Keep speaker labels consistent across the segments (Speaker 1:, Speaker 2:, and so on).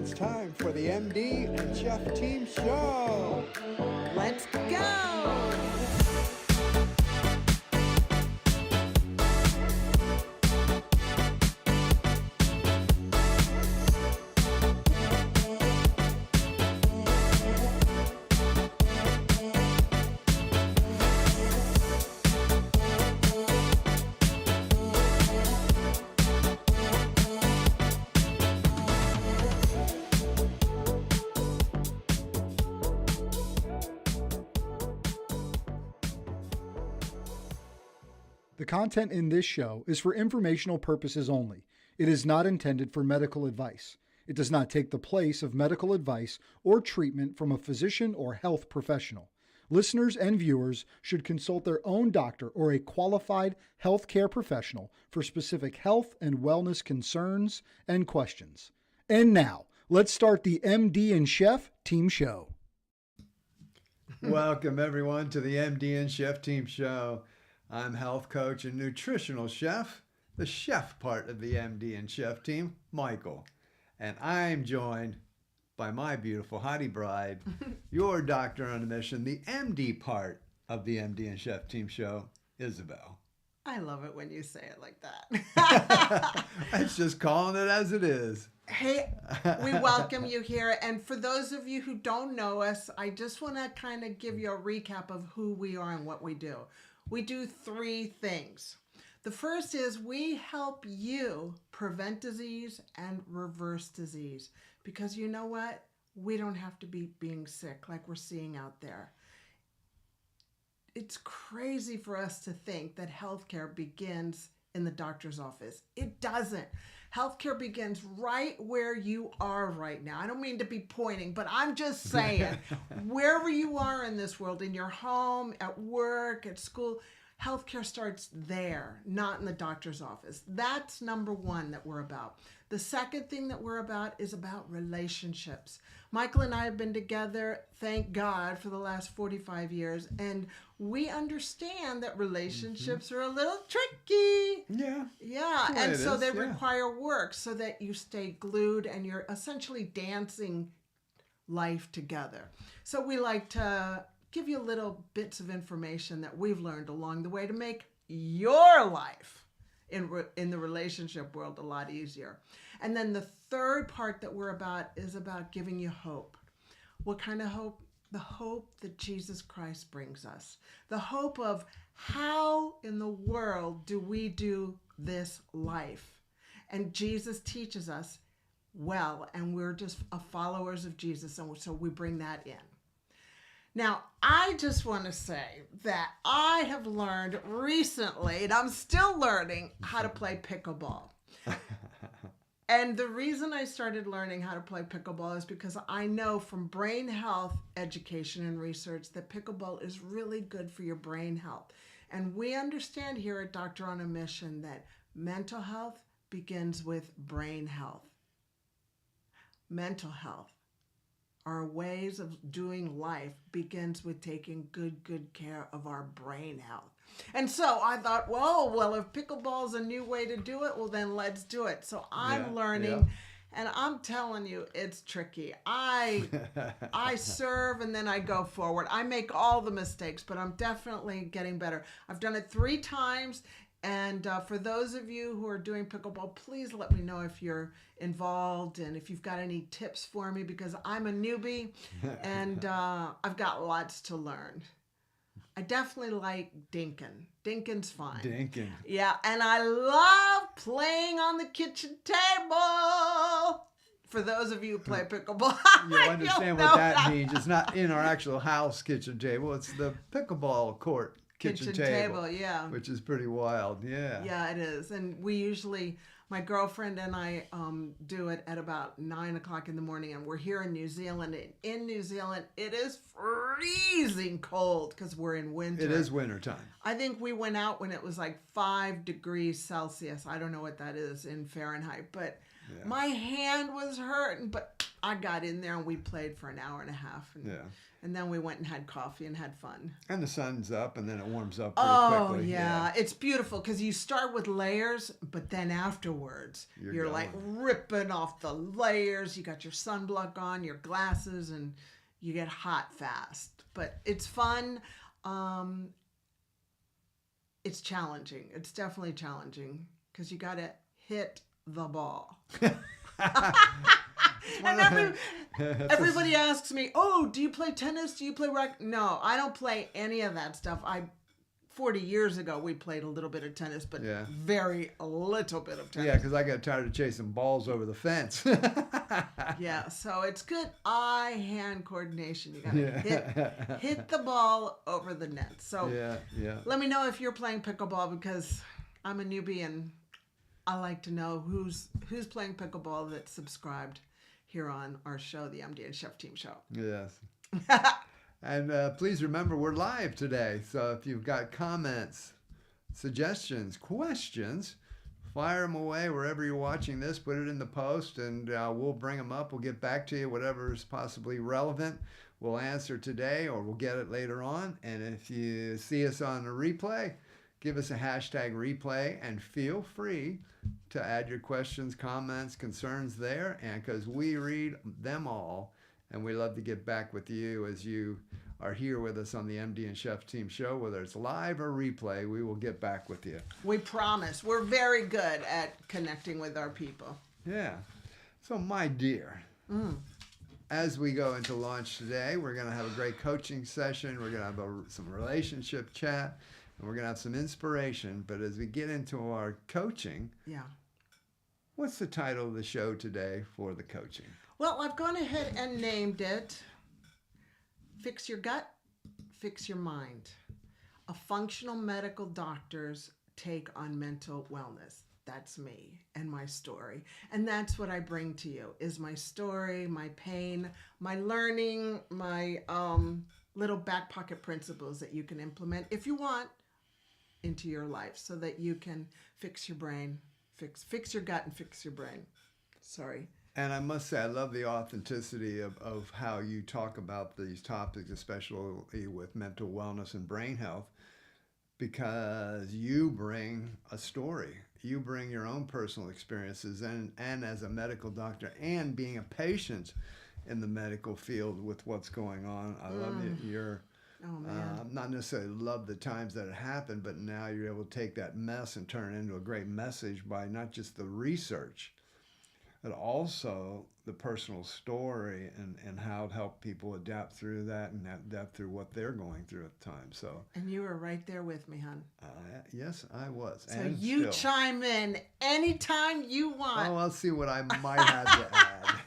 Speaker 1: it's time for the MD and Chef Team Show.
Speaker 2: Let's go!
Speaker 3: The content in this show is for informational purposes only. It is not intended for medical advice. It does not take the place of medical advice or treatment from a physician or health professional. Listeners and viewers should consult their own doctor or a qualified healthcare professional for specific health and wellness concerns and questions. And now, let's start the MD and Chef Team Show.
Speaker 1: Welcome, everyone, to the MD and Chef Team Show. I'm health coach and nutritional chef, the chef part of the MD and Chef team, Michael. And I'm joined by my beautiful hottie bride, your doctor on a mission, the MD part of the MD and Chef Team Show, Isabel.
Speaker 2: I love it when you say it like that.
Speaker 1: It's just calling it as it is.
Speaker 2: Hey, we welcome you here. And for those of you who don't know us, I just want to kind of give you a recap of who we are and what we do. We do three things. The first is we help you prevent disease and reverse disease. Because you know what? We don't have to be being sick like we're seeing out there. It's crazy for us to think that healthcare begins in the doctor's office. It doesn't. Healthcare begins right where you are right now. I don't mean to be pointing, but I'm just saying, wherever you are in this world, in your home, at work, at school, healthcare starts there, not in the doctor's office. That's number one that we're about. The second thing that we're about is about relationships. Michael and I have been together, thank God, for the last 45 years, and we understand that relationships are a little tricky. Yeah, and so they require work so that you stay glued and you're essentially dancing life together. So we like to give you little bits of information that we've learned along the way to make your life in the relationship world a lot easier. And then the third part that we're about is about giving you hope. What kind of hope? The hope that Jesus Christ brings us. The hope of how in the world do we do this life? And Jesus teaches us well, and we're just followers of Jesus, and so we bring that in. Now, I just want to say that I have learned recently, and I'm still learning, how to play pickleball. And the reason I started learning how to play pickleball is because I know from brain health education and research that pickleball is really good for your brain health. And we understand here at Doctor on a Mission that mental health begins with brain health. Mental health, our ways of doing life, begins with taking good care of our brain health. And so I thought, well, if pickleball is a new way to do it, well, then let's do it. So I'm learning, and I'm telling you, it's tricky. I serve and then I go forward. I make all the mistakes, but I'm definitely getting better. I've done it 3 times. And for those of you who are doing pickleball, please let me know if you're involved and if you've got any tips for me, because I'm a newbie and I've got lots to learn. I definitely like dinking. Dinking's fine.
Speaker 1: Dinking.
Speaker 2: Yeah, and I love playing on the kitchen table. For those of you who play pickleball,
Speaker 1: you'll understand what that means. It's not in our actual house kitchen table. It's the pickleball court kitchen table,
Speaker 2: yeah.
Speaker 1: Which is pretty wild, yeah.
Speaker 2: Yeah, it is. And we usually, my girlfriend and I do it at about 9 o'clock in the morning, and we're here in New Zealand. And in New Zealand, it is freezing cold because we're in winter.
Speaker 1: It is winter time.
Speaker 2: I think we went out when it was like 5 degrees Celsius. I don't know what that is in Fahrenheit, but my hand was hurting, but I got in there and we played for an hour and a half. And then we went and had coffee and had fun.
Speaker 1: And the sun's up and then it warms up pretty quickly.
Speaker 2: Yeah. It's beautiful because you start with layers, but then afterwards, you're like ripping off the layers. You got your sunblock on, your glasses, and you get hot fast. But it's fun. It's challenging. It's definitely challenging because you got to hit the ball. And everybody asks me, oh, do you play tennis? Do you play rugby? No, I don't play any of that stuff. 40 years ago, we played a little bit of tennis, but very little bit of tennis.
Speaker 1: Yeah, because I got tired of chasing balls over the fence.
Speaker 2: Yeah, so it's good eye-hand coordination. You got to hit the ball over the net. So let me know if you're playing pickleball because I'm a newbie and I like to know who's playing pickleball that's subscribed here on our show, the MD and Chef Team Show.
Speaker 1: Yes. And please remember, we're live today. So if you've got comments, suggestions, questions, fire them away wherever you're watching this. Put it in the post, and we'll bring them up. We'll get back to you. Whatever is possibly relevant, we'll answer today, or we'll get it later on. And if you see us on a replay, give us a hashtag replay, and feel free to add your questions, comments, concerns there. And because we read them all, and we love to get back with you as you are here with us on the MD and Chef Team Show, whether it's live or replay, we will get back with you.
Speaker 2: We promise. We're very good at connecting with our people.
Speaker 1: Yeah. So, my dear, as we go into launch today, we're going to have a great coaching session. We're going to have some relationship chat, and we're going to have some inspiration. But as we get into our coaching, what's the title of the show today for the coaching?
Speaker 2: Well, I've gone ahead and named it Fix Your Gut, Fix Your Mind. A functional medical doctor's take on mental wellness. That's me and my story. And that's what I bring to you, is my story, my pain, my learning, my little back pocket principles that you can implement if you want into your life so that you can fix your brain, fix your gut and fix your brain. Sorry.
Speaker 1: And I must say, I love the authenticity of how you talk about these topics, especially with mental wellness and brain health, because you bring a story. You bring your own personal experiences, and as a medical doctor and being a patient in the medical field with what's going on. I love that you're not necessarily love the times that it happened, but now you're able to take that mess and turn it into a great message by not just the research, but also the personal story and how to help people adapt through that and adapt through what they're going through at the time. So.
Speaker 2: And you were right there with me, hon.
Speaker 1: Yes, I was.
Speaker 2: So and you still. Chime in anytime you want.
Speaker 1: Oh, I'll see what I might have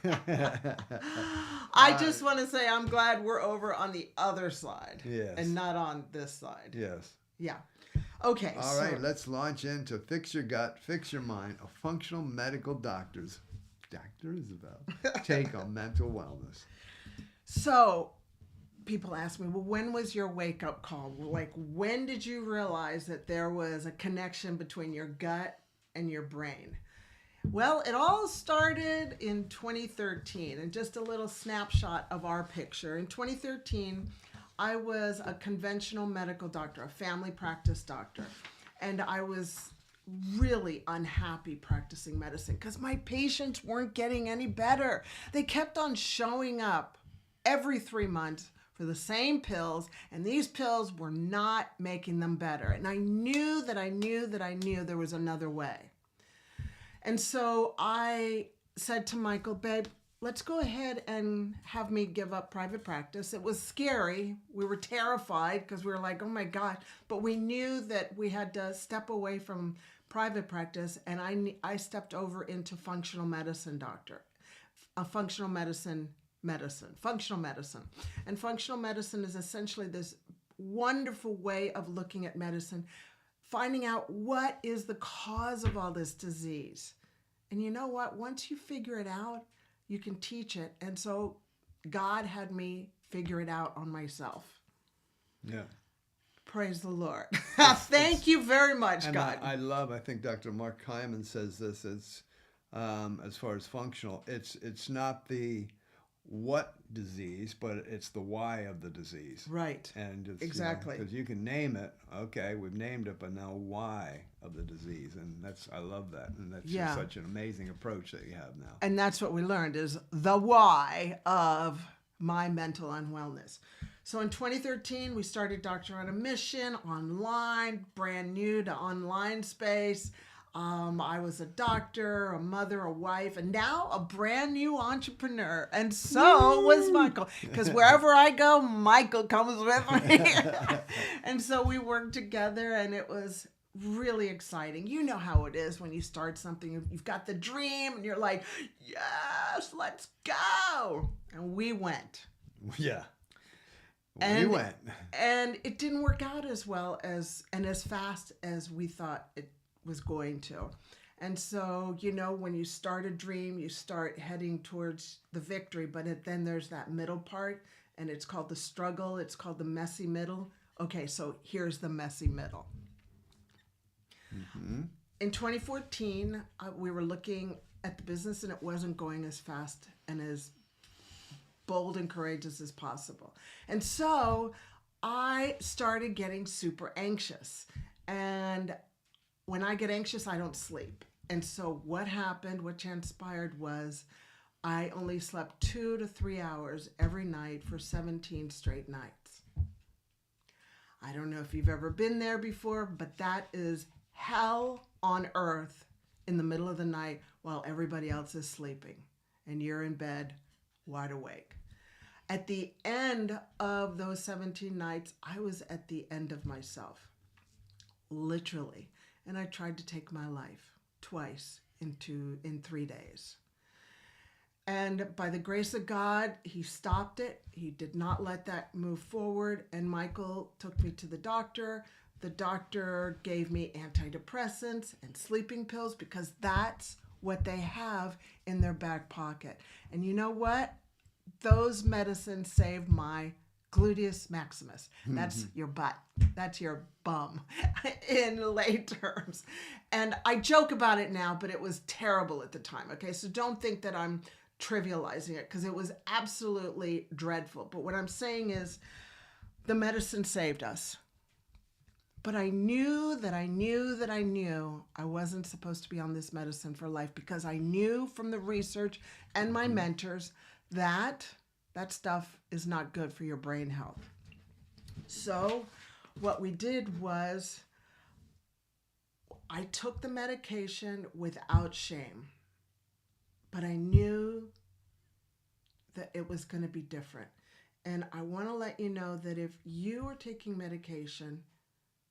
Speaker 1: to add.
Speaker 2: I just want to say I'm glad we're over on the other side.
Speaker 1: Yes.
Speaker 2: And not on this side.
Speaker 1: Yes.
Speaker 2: Yeah. Okay.
Speaker 1: All right, let's launch into Fix Your Gut, Fix Your Mind, a functional medical doctor's Dr. Isabel take on mental wellness.
Speaker 2: So people ask me, well, when was your wake-up call? Like, when did you realize that there was a connection between your gut and your brain? Well, it all started in 2013, and just a little snapshot of our picture. In 2013, I was a conventional medical doctor, a family practice doctor, and I was really unhappy practicing medicine because my patients weren't getting any better. They kept on showing up every 3 months for the same pills, and these pills were not making them better. And I knew there was another way. And so I said to Michael, babe, let's go ahead and have me give up private practice. It was scary. We were terrified because we were like, oh my God. But we knew that we had to step away from private practice, and I stepped over into functional medicine doctor, functional medicine. And functional medicine is essentially this wonderful way of looking at medicine, finding out what is the cause of all this disease. And you know what? Once you figure it out, you can teach it. And so God had me figure it out on myself.
Speaker 1: Yeah.
Speaker 2: Praise the Lord. Thank you very much, God.
Speaker 1: I think Dr. Mark Hyman says this as far as functional. It's not the what disease, but it's the why of the disease.
Speaker 2: Right.
Speaker 1: And it's,
Speaker 2: Exactly.
Speaker 1: because you can name it. Okay, we've named it, but now why of the disease, and I love that, and that's just such an amazing approach that you have now.
Speaker 2: And that's what we learned is the why of my mental unwellness. So in 2013, we started Doctor on a Mission online, brand new to online space. I was a doctor, a mother, a wife, and now a brand new entrepreneur. And so was Michael, because wherever I go, Michael comes with me. And so we worked together, and it was really exciting. You know how it is when you start something, you've got the dream, and you're like, yes, let's go. And we went.
Speaker 1: Yeah.
Speaker 2: And
Speaker 1: we went.
Speaker 2: And it didn't work out as well as fast as we thought it was going to. And so, when you start a dream, you start heading towards the victory, but then there's that middle part, and it's called the struggle. It's called the messy middle. Okay, so here's the messy middle. Mm-hmm. In 2014, we were looking at the business, and it wasn't going as fast and as bold and courageous as possible. And so I started getting super anxious. And when I get anxious, I don't sleep. And so what transpired was I only slept 2 to 3 hours every night for 17 straight nights. I don't know if you've ever been there before, but that is hell on earth in the middle of the night while everybody else is sleeping and you're in bed wide awake. At the end of those 17 nights, I was at the end of myself, literally. And I tried to take my life twice in 3 days. And by the grace of God, he stopped it. He did not let that move forward. And Michael took me to the doctor. The doctor gave me antidepressants and sleeping pills because that's what they have in their back pocket. And you know what? Those medicines saved my gluteus maximus. That's your butt. That's your bum in lay terms. And I joke about it now, but it was terrible at the time. Okay, so don't think that I'm trivializing it because it was absolutely dreadful. But what I'm saying is the medicine saved us. But I knew that I wasn't supposed to be on this medicine for life because I knew from the research and my mentors that stuff is not good for your brain health. So what we did was I took the medication without shame, but I knew that it was going to be different. And I want to let you know that if you are taking medication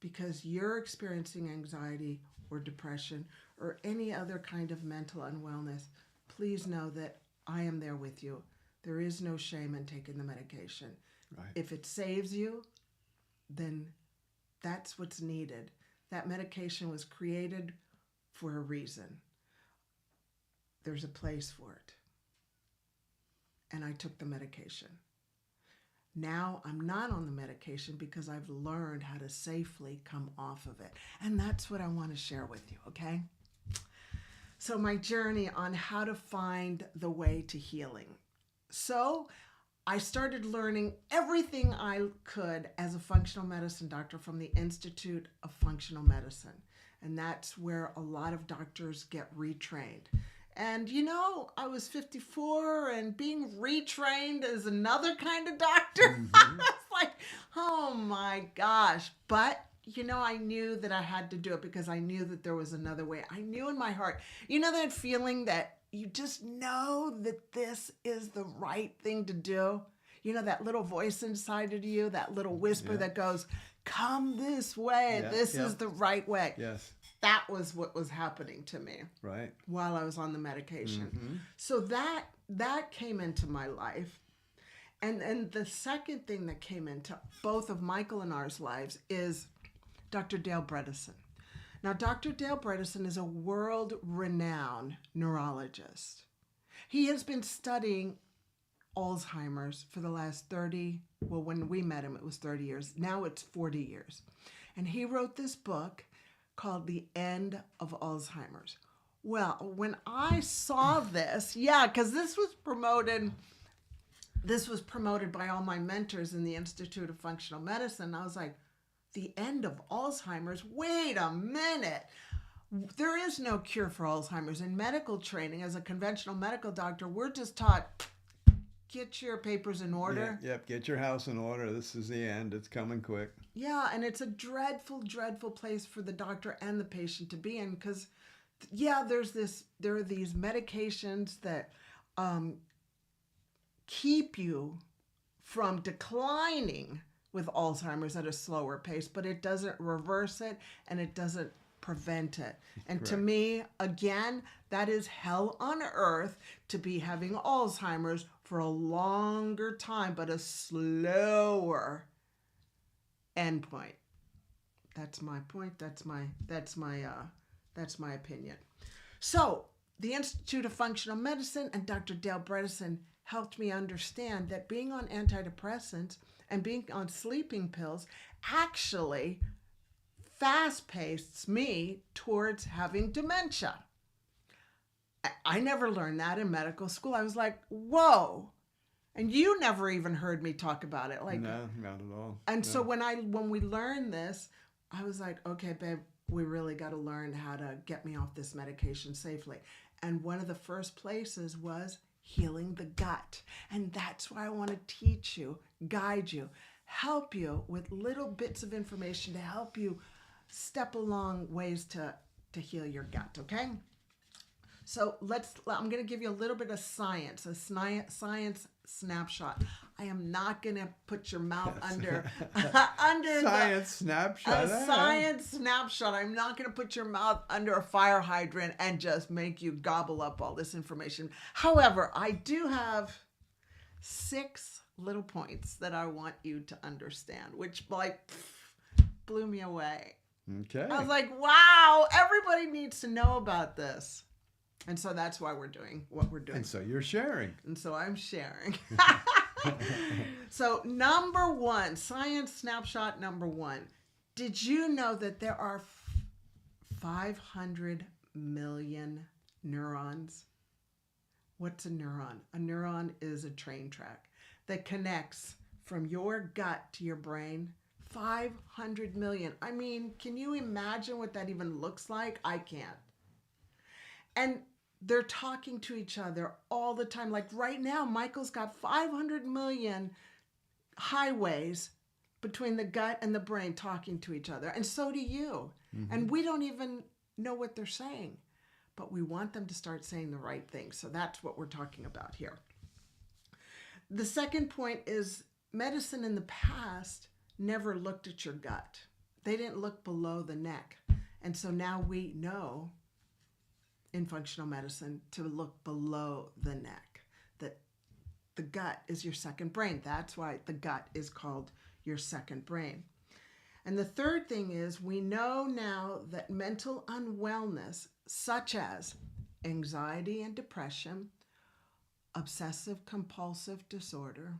Speaker 2: because you're experiencing anxiety or depression or any other kind of mental unwellness, please know that I am there with you. There is no shame in taking the medication.
Speaker 1: Right.
Speaker 2: If it saves you, then that's what's needed. That medication was created for a reason. There's a place for it. And I took the medication. Now I'm not on the medication because I've learned how to safely come off of it. And that's what I want to share with you, okay? So my journey on how to find the way to healing. So I started learning everything I could as a functional medicine doctor from the Institute of Functional Medicine. And that's where a lot of doctors get retrained. And I was 54 and being retrained as another kind of doctor. Mm-hmm. It's like, oh my gosh. But I knew that I had to do it because I knew that there was another way. I knew in my heart, that feeling that you just know that this is the right thing to do. That little voice inside of you, that little whisper that goes, come this way. This is the right way.
Speaker 1: Yes.
Speaker 2: That was what was happening to me.
Speaker 1: Right. While
Speaker 2: I was on the medication. Mm-hmm. So that came into my life. And the second thing that came into both of Michael and ours lives is Dr. Dale Bredesen. Now, Dr. Dale Bredesen is a world-renowned neurologist. He has been studying Alzheimer's for the last when we met him, it was 30 years. Now it's 40 years. And he wrote this book called The End of Alzheimer's. Well, when I saw this, because this was promoted this was promoted by all my mentors in the Institute of Functional Medicine. I was like, the end of Alzheimer's? Wait a minute. There is no cure for Alzheimer's. In medical training, as a conventional medical doctor, we're just taught, get your papers in order.
Speaker 1: Yep, get your house in order. This is the end. It's coming quick.
Speaker 2: Yeah, and it's a dreadful, dreadful place for the doctor and the patient to be in because, yeah, there are these medications that keep you from declining with Alzheimer's at a slower pace, but it doesn't reverse it and it doesn't prevent it. And
Speaker 1: Correct.
Speaker 2: To me, again, that is hell on earth to be having Alzheimer's for a longer time, but a slower endpoint. That's my point. That's my opinion. So the Institute of Functional Medicine and Dr. Dale Bredesen helped me understand that being on antidepressants and being on sleeping pills actually fast-paced me towards having dementia. I never learned that in medical school. I was like, whoa. And you never even heard me talk about it. Like,
Speaker 1: no, not at all.
Speaker 2: And
Speaker 1: No.
Speaker 2: so when we learned this, I was like, okay, babe, we really got to learn how to get me off this medication safely. And one of the first places was healing the gut. And that's why I want to teach you, guide you, help you with little bits of information to help you step along ways to heal your gut, okay? So I'm going to give you a little bit of science, a science snapshot. I am not going to put your mouth under
Speaker 1: Science snapshot.
Speaker 2: a science snapshot. I'm not going to put your mouth under a fire hydrant and just make you gobble up all this information. However, I do have 6 little points that I want you to understand, which blew me away.
Speaker 1: Okay.
Speaker 2: I was like, wow, everybody needs to know about this. And so that's why we're doing what we're doing.
Speaker 1: And so you're sharing.
Speaker 2: And so I'm sharing. So number 1, science snapshot number 1. Did you know that there are 500 million neurons? What's a neuron? A neuron is a train track that connects from your gut to your brain. 500 million. I mean, can you imagine what that even looks like? I can't. And they're talking to each other all the time. Like right now, Michael's got 500 million highways between the gut and the brain talking to each other. And so do you. Mm-hmm. And we don't even know what they're saying. But we want them to start saying the right thing. So that's what we're talking about here. The second point is medicine in the past never looked at your gut. They didn't look below the neck. And so now we know in functional medicine to look below the neck, that the gut is your second brain. That's why the gut is called your second brain. And the third thing is we know now that mental unwellness, such as anxiety and depression, obsessive compulsive disorder,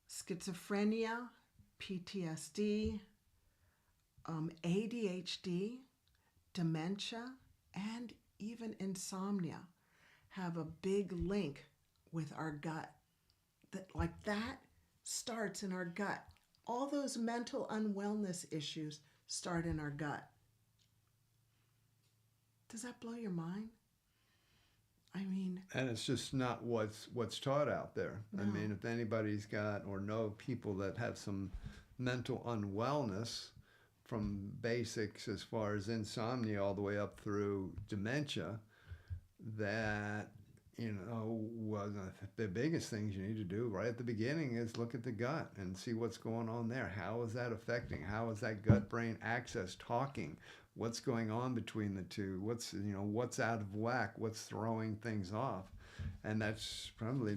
Speaker 2: schizophrenia, PTSD, ADHD, dementia, and even insomnia have a big link with our gut. That starts in our gut. All those mental unwellness issues start in our gut. Does that blow your mind? I mean,
Speaker 1: and it's just not what's taught out there.
Speaker 2: No.
Speaker 1: I mean, if anybody's got or know people that have some mental unwellness, from basics as far as insomnia all the way up through dementia, that one of the biggest things you need to do right at the beginning is look at the gut and see what's going on there. How is that affecting? How is that gut-brain axis talking? What's going on between the two? What's out of whack? What's throwing things off? And that's probably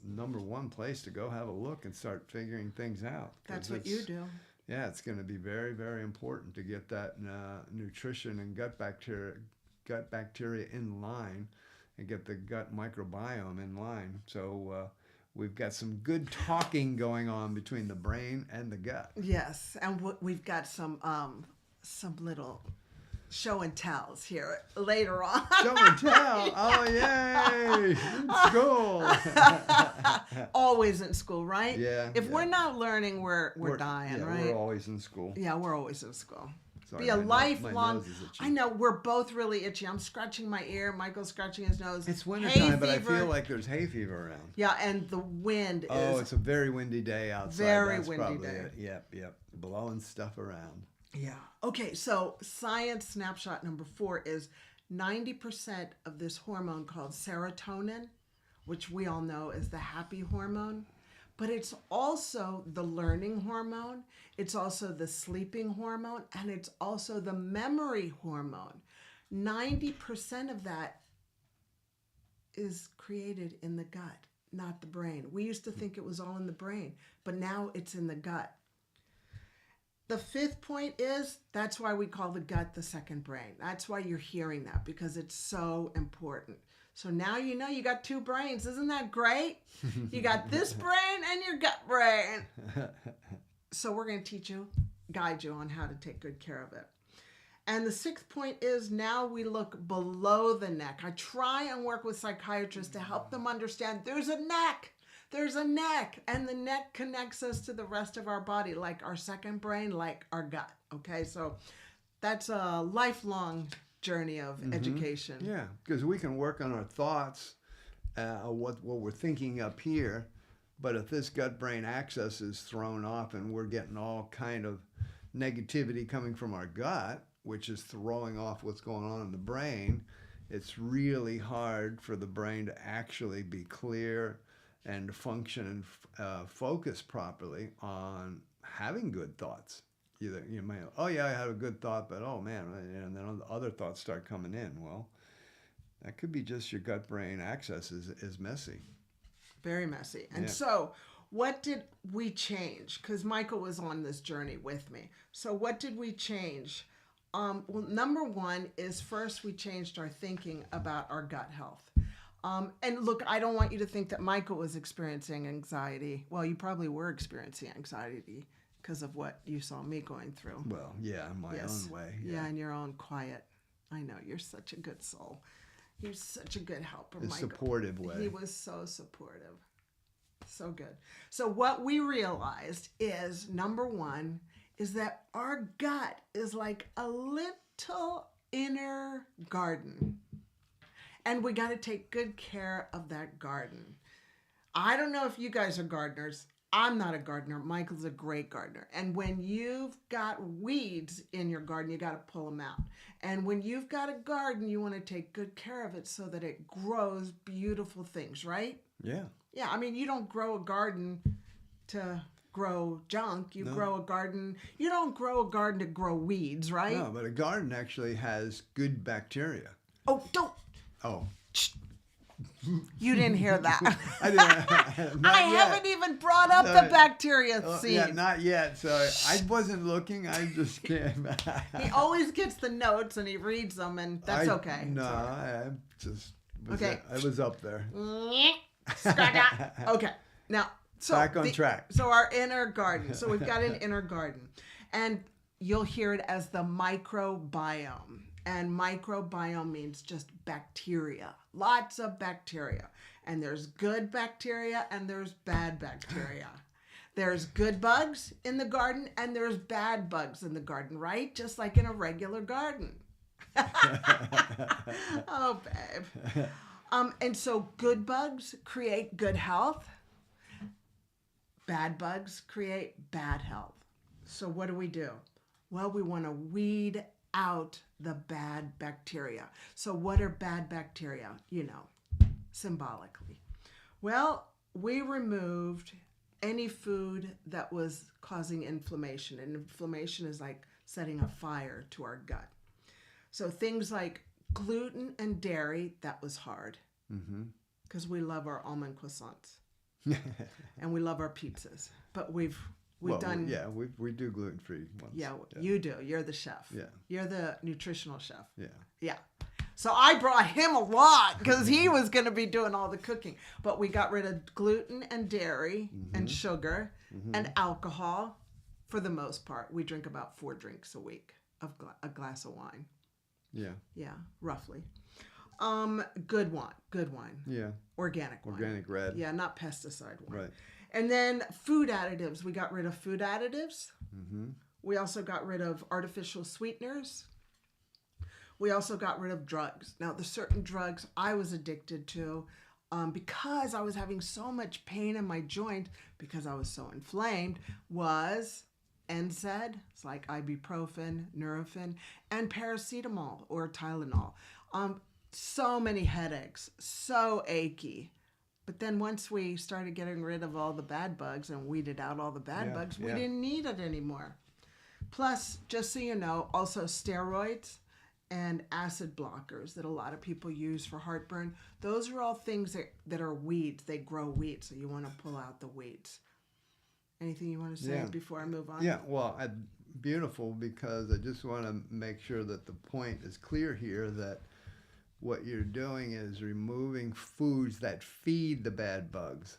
Speaker 1: number 1 place to go have a look and start figuring things out.
Speaker 2: That's what you do.
Speaker 1: Yeah, it's going to be very, very important to get that nutrition and gut bacteria in line and get the gut microbiome in line. So we've got some good talking going on between the brain and the gut.
Speaker 2: Yes, and we've got some little show and tells here later on.
Speaker 1: Show and tell. Oh, yay. In school.
Speaker 2: Always in school, right?
Speaker 1: Yeah.
Speaker 2: If we're not learning, we're dying,
Speaker 1: yeah,
Speaker 2: right?
Speaker 1: We're always in school.
Speaker 2: Yeah, we're always in school.
Speaker 1: Sorry,
Speaker 2: Be a
Speaker 1: my
Speaker 2: lifelong.
Speaker 1: nose is itchy.
Speaker 2: I know we're both really itchy. I'm scratching my ear. Michael's scratching his nose.
Speaker 1: It's
Speaker 2: Hay
Speaker 1: wintertime, but I
Speaker 2: fever.
Speaker 1: feel like there's hay fever around.
Speaker 2: Yeah, and the wind
Speaker 1: Oh,
Speaker 2: is
Speaker 1: it's a very windy day outside.
Speaker 2: very
Speaker 1: That's
Speaker 2: windy
Speaker 1: probably
Speaker 2: day.
Speaker 1: it. Yep. Blowing stuff around.
Speaker 2: Yeah. Okay, so science snapshot number 4 is 90% of this hormone called serotonin, which we all know is the happy hormone, but it's also the learning hormone, it's also the sleeping hormone, and it's also the memory hormone. 90% of that is created in the gut, not the brain. We used to think it was all in the brain, but now it's in the gut. The 5th point is, that's why we call the gut the second brain. That's why you're hearing that, because it's so important. So now you know you got 2 brains. Isn't that great? You got this brain and your gut brain. So we're going to guide you on how to take good care of it. And the 6th point is, now we look below the neck. I try and work with psychiatrists to help them understand there's a neck. There's a neck, and the neck connects us to the rest of our body, like our second brain, like our gut. Okay, so that's a lifelong journey of education.
Speaker 1: Yeah, because we can work on our thoughts, what we're thinking up here, but if this gut-brain axis is thrown off and we're getting all kind of negativity coming from our gut, which is throwing off what's going on in the brain, it's really hard for the brain to actually be clear and to function and focus properly on having good thoughts. You may, oh yeah, I had a good thought, but oh man, and then other thoughts start coming in. Well, that could be just your gut-brain axis is messy.
Speaker 2: Very messy. And so what did we change? Because Michael was on this journey with me. So what did we change? Well, number 1 is, first we changed our thinking about our gut health. And look, I don't want you to think that Michael was experiencing anxiety. Well, you probably were experiencing anxiety because of what you saw me going through.
Speaker 1: Well, yeah, in my own way.
Speaker 2: Yeah, in your own quiet. I know, you're such a good soul. You're such a good helper,
Speaker 1: A
Speaker 2: Michael.
Speaker 1: supportive way.
Speaker 2: He was so supportive. So good. So what we realized is, number 1, is that our gut is like a little inner garden. And we got to take good care of that garden. I don't know if you guys are gardeners. I'm not a gardener. Michael's a great gardener. And when you've got weeds in your garden, you got to pull them out. And when you've got a garden, you want to take good care of it so that it grows beautiful things, right?
Speaker 1: Yeah.
Speaker 2: Yeah, I mean, you don't grow a garden to grow junk. You grow a garden. You don't grow a garden to grow weeds, right?
Speaker 1: No, but a garden actually has good bacteria.
Speaker 2: Oh, don't.
Speaker 1: Oh.
Speaker 2: You didn't hear that.
Speaker 1: I didn't.
Speaker 2: I haven't even brought up the bacteria scene.
Speaker 1: Yeah, not yet. So I wasn't looking. I just came.
Speaker 2: He always gets the notes and he reads them, and that's okay.
Speaker 1: No,
Speaker 2: It's all right.
Speaker 1: I just
Speaker 2: Okay.
Speaker 1: I was up there.
Speaker 2: Okay. Now, so
Speaker 1: Back on track.
Speaker 2: So our inner garden. So we've got an inner garden, and you'll hear it as the microbiome. And microbiome means just bacteria, lots of bacteria. And there's good bacteria and there's bad bacteria. There's good bugs in the garden and there's bad bugs in the garden, right? Just like in a regular garden. Oh, babe. And so good bugs create good health. Bad bugs create bad health. So what do? Well, we want to weed out the bad bacteria. So what are bad bacteria? You know, symbolically. Well, we removed any food that was causing inflammation. And inflammation is like setting a fire to our gut. So things like gluten and dairy, that was hard. Because we love our almond croissants. And we love our pizzas. But we've done...
Speaker 1: Yeah, we do gluten-free ones.
Speaker 2: Yeah, you do. You're the chef.
Speaker 1: Yeah.
Speaker 2: You're the nutritional chef.
Speaker 1: Yeah.
Speaker 2: Yeah. So I brought him a lot because he was going to be doing all the cooking. But we got rid of gluten and dairy and sugar and alcohol for the most part. We drink about 4 drinks a week of a glass of wine.
Speaker 1: Yeah.
Speaker 2: Yeah, roughly. Good wine.
Speaker 1: Yeah.
Speaker 2: Organic wine.
Speaker 1: Organic red.
Speaker 2: Yeah, not pesticide wine.
Speaker 1: Right.
Speaker 2: And then food additives. We got rid of food additives.
Speaker 1: Mm-hmm.
Speaker 2: We also got rid of artificial sweeteners. We also got rid of drugs. Now, the certain drugs I was addicted to because I was having so much pain in my joint because I was so inflamed was NSAID. It's like ibuprofen, Nurofen, and paracetamol or Tylenol. So many headaches, so achy. But then once we started getting rid of all the bad bugs and weeded out all the bad bugs, we didn't need it anymore. Plus, just so you know, also steroids and acid blockers that a lot of people use for heartburn. Those are all things that are weeds. They grow weeds, so you want to pull out the weeds. Anything you want to say before I move on?
Speaker 1: Yeah, well, beautiful, because I just want to make sure that the point is clear here that what you're doing is removing foods that feed the bad bugs.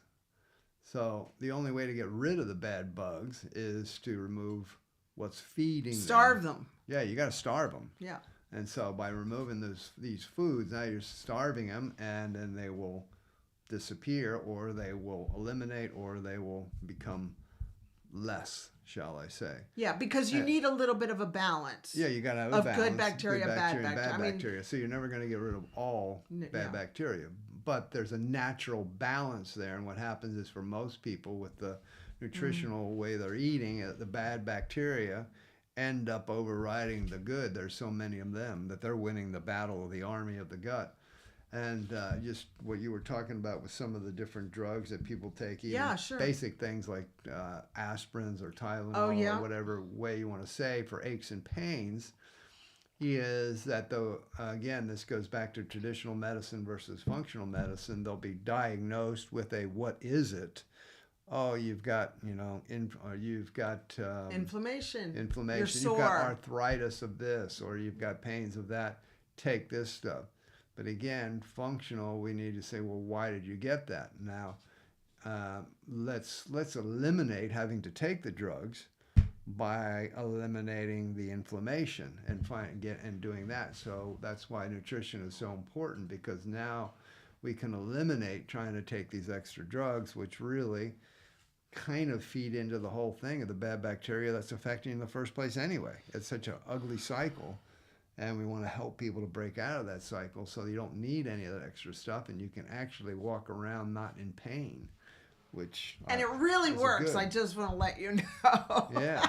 Speaker 1: So the only way to get rid of the bad bugs is to remove what's feeding
Speaker 2: Starve them.
Speaker 1: Yeah, you got to starve them.
Speaker 2: Yeah.
Speaker 1: And so by removing these foods, now you're starving them, and then they will disappear, or they will eliminate, or they will become less, shall I say.
Speaker 2: Yeah, because you need a little bit of a balance.
Speaker 1: Yeah, you got to have a
Speaker 2: of
Speaker 1: balance.
Speaker 2: Good bacteria, bad bacteria.
Speaker 1: Bacteria. So you're never going to get rid of all bad bacteria. But there's a natural balance there. And what happens is, for most people with the nutritional way they're eating, the bad bacteria end up overriding the good. There's so many of them that they're winning the battle of the army of the gut. And just what you were talking about with some of the different drugs that people take, even basic things like aspirins or Tylenol or whatever way you want to say for aches and pains, is that again, this goes back to traditional medicine versus functional medicine. They'll be diagnosed with a what is it? Oh, you've got, you've got
Speaker 2: inflammation.
Speaker 1: You're sore. You've got arthritis of this, or you've got pains of that. Take this stuff. But again, functional, we need to say, well, why did you get that? Now, let's eliminate having to take the drugs by eliminating the inflammation and doing that. So that's why nutrition is so important, because now we can eliminate trying to take these extra drugs, which really kind of feed into the whole thing of the bad bacteria that's affecting you in the first place anyway. It's such an ugly cycle. And we want to help people to break out of that cycle so you don't need any of that extra stuff, and you can actually walk around not in pain,
Speaker 2: and it really works. I just want to let you know.
Speaker 1: Yes.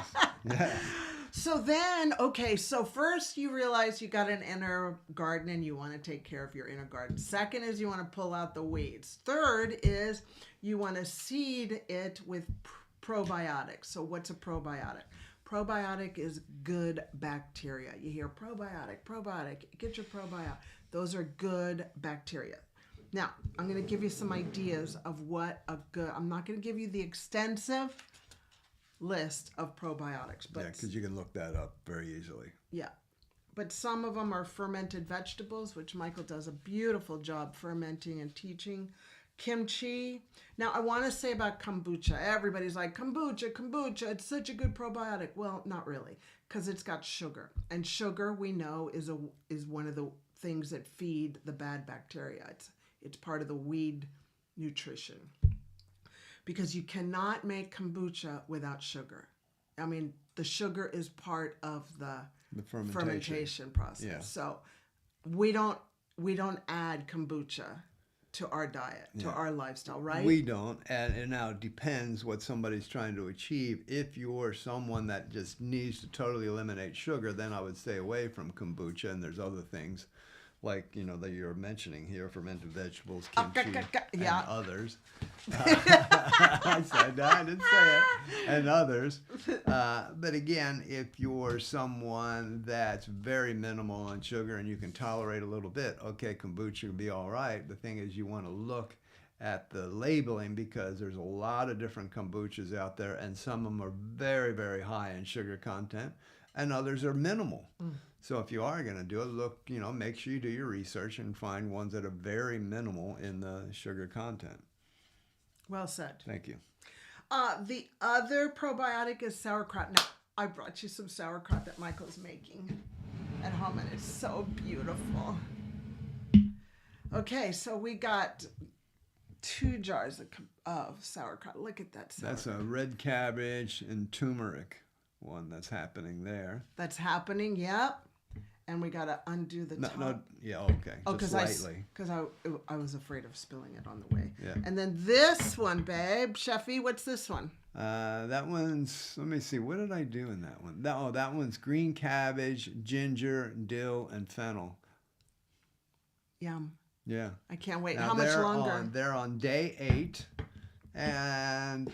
Speaker 2: So then, so first you realize you got an inner garden and you want to take care of your inner garden. Second is you want to pull out the weeds. Third is you want to seed it with probiotics. So what's a probiotic? Probiotic is good bacteria. You hear probiotic, get your probiotic. Those are good bacteria. Now, I'm going to give you some ideas of I'm not going to give you the extensive list of probiotics. But
Speaker 1: because you can look that up very easily.
Speaker 2: Yeah. But some of them are fermented vegetables, which Michael does a beautiful job fermenting and teaching. Kimchi. Now, I want to say about kombucha. Everybody's like, kombucha, it's such a good probiotic. Well, not really, because it's got sugar. And sugar, we know, is one of the things that feed the bad bacteria. It's part of the weed nutrition. Because you cannot make kombucha without sugar. I mean, the sugar is part of the fermentation process. Yeah. So we don't add kombucha to our diet, to our lifestyle, right?
Speaker 1: We don't, and it now depends what somebody's trying to achieve. If you're someone that just needs to totally eliminate sugar, then I would stay away from kombucha, and there's other things like, that you're mentioning here, fermented vegetables, kimchi, and others. I didn't say it. And others. But again, if you're someone that's very minimal on sugar and you can tolerate a little bit, okay, kombucha would be all right. The thing is, you want to look at the labeling, because there's a lot of different kombuchas out there, and some of them are very, very high in sugar content, and others are minimal. So if you are going to do it, look, make sure you do your research and find ones that are very minimal in the sugar content.
Speaker 2: Well said.
Speaker 1: Thank you.
Speaker 2: The other probiotic is sauerkraut. Now, I brought you some sauerkraut that Michael's making. at home, and it's so beautiful. Okay, so we got 2 jars of sauerkraut. Look at that sauerkraut.
Speaker 1: That's a red cabbage and turmeric one that's happening there.
Speaker 2: That's happening, yep. And we got to undo the top.
Speaker 1: No, yeah, okay.
Speaker 2: Oh,
Speaker 1: just lightly.
Speaker 2: Because I was afraid of spilling it on the way.
Speaker 1: Yeah.
Speaker 2: And then this one, babe. Chefy, what's this one?
Speaker 1: That one's, let me see, what did I do in that one? That one's green cabbage, ginger, dill, and fennel.
Speaker 2: Yum.
Speaker 1: Yeah.
Speaker 2: I can't wait.
Speaker 1: Now
Speaker 2: How much longer?
Speaker 1: They're on day 8, and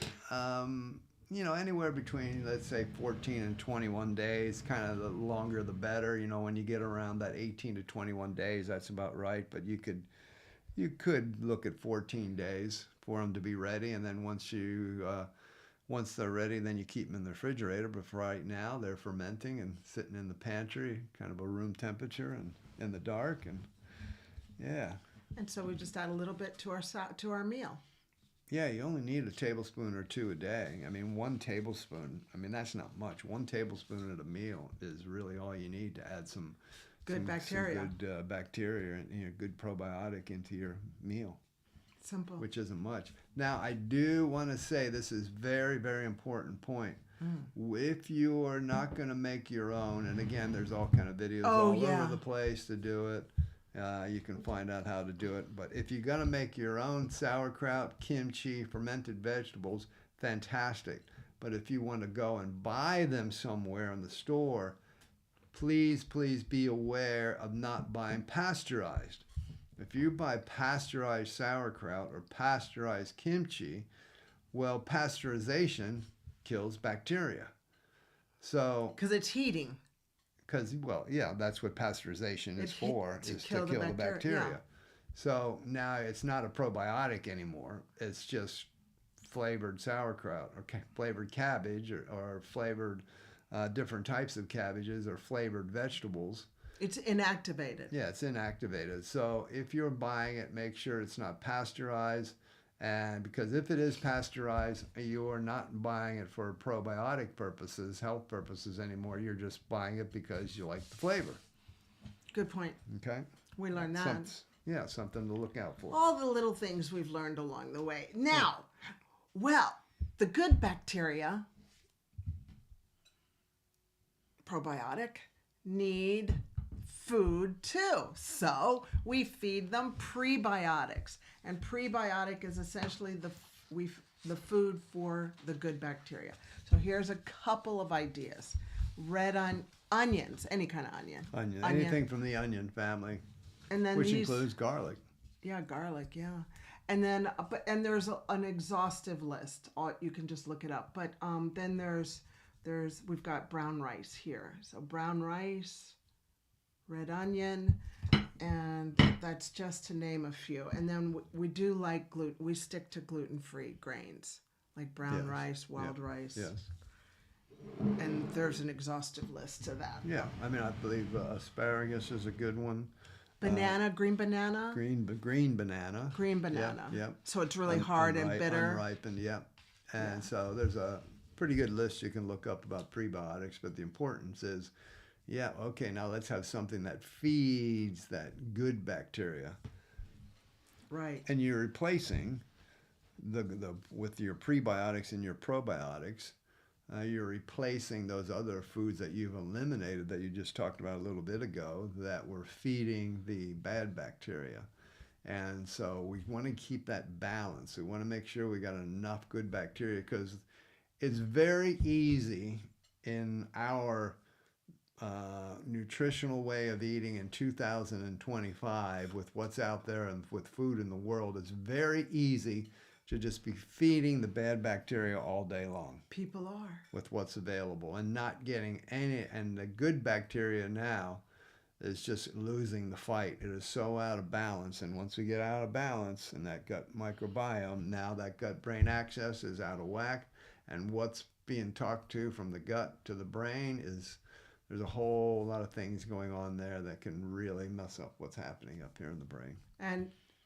Speaker 1: anywhere between, let's say, 14 and 21 days. Kind of the longer the better. When you get around that 18 to 21 days, that's about right. But you could look at 14 days for them to be ready, and then once they're ready, then you keep them in the refrigerator. But for right now, they're fermenting and sitting in the pantry, kind of a room temperature and in the dark, and yeah.
Speaker 2: And so we just add a little bit to our meal.
Speaker 1: Yeah, you only need a tablespoon or 2 a day. I mean, 1 tablespoon, that's not much. 1 tablespoon at a meal is really all you need to add some
Speaker 2: good bacteria.
Speaker 1: Some good bacteria and good probiotic into your meal.
Speaker 2: Simple.
Speaker 1: Which isn't much. Now, I do want to say this is very, very important point. If you are not going to make your own, and again, there's all kind of videos over the place to do it. You can find out how to do it. But if you're going to make your own sauerkraut, kimchi, fermented vegetables, fantastic. But if you want to go and buy them somewhere in the store, please be aware of not buying pasteurized. If you buy pasteurized sauerkraut or pasteurized kimchi, well, pasteurization kills bacteria. So,
Speaker 2: because it's heating.
Speaker 1: That's what pasteurization is for, is to kill the bacteria.
Speaker 2: Yeah.
Speaker 1: So now it's not a probiotic anymore. It's just flavored sauerkraut or flavored cabbage or flavored different types of cabbages or flavored vegetables.
Speaker 2: It's inactivated.
Speaker 1: Yeah, it's inactivated. So if you're buying it, make sure it's not pasteurized. And because if it is pasteurized, you're not buying it for probiotic purposes, health purposes anymore. You're just buying it because you like the flavor.
Speaker 2: Good point.
Speaker 1: Okay?
Speaker 2: We learned that.
Speaker 1: Something to look out for.
Speaker 2: All the little things we've learned along the way. Now, the good bacteria, probiotic, need food too. So we feed them prebiotics. And prebiotic is essentially the food for the good bacteria. So here's a couple of ideas. Red onions, any kind of onion.
Speaker 1: Anything from the onion family,
Speaker 2: and then
Speaker 1: which includes garlic.
Speaker 2: Yeah, garlic, yeah. And then, and there's an exhaustive list. You can just look it up. But then we've got brown rice here. So brown rice, red onion, and that's just to name a few. And then we do like gluten. We stick to gluten-free grains, like brown rice, wild rice.
Speaker 1: Yes.
Speaker 2: And there's an exhaustive list to that.
Speaker 1: Yeah, I believe asparagus is a good one.
Speaker 2: Banana, green banana.
Speaker 1: Green banana.
Speaker 2: Green banana.
Speaker 1: Yep.
Speaker 2: So it's really hard and bitter.
Speaker 1: Unripened, yep. And so there's a pretty good list you can look up about prebiotics, but the importance is, now let's have something that feeds that good bacteria.
Speaker 2: Right.
Speaker 1: And you're replacing with your prebiotics and your probiotics, you're replacing those other foods that you've eliminated that you just talked about a little bit ago that were feeding the bad bacteria. And so we want to keep that balance. We want to make sure we got enough good bacteria, because it's very easy in our nutritional way of eating in 2025 with what's out there and with food in the world. It's very easy to just be feeding the bad bacteria all day long.
Speaker 2: People are.
Speaker 1: With what's available and not getting any, and the good bacteria now is just losing the fight. It is so out of balance. And once we get out of balance in that gut microbiome, now that gut-brain axis is out of whack. And what's being talked to from the gut to the brain is, there's a whole lot of things going on there that can really mess up what's happening up here in the brain.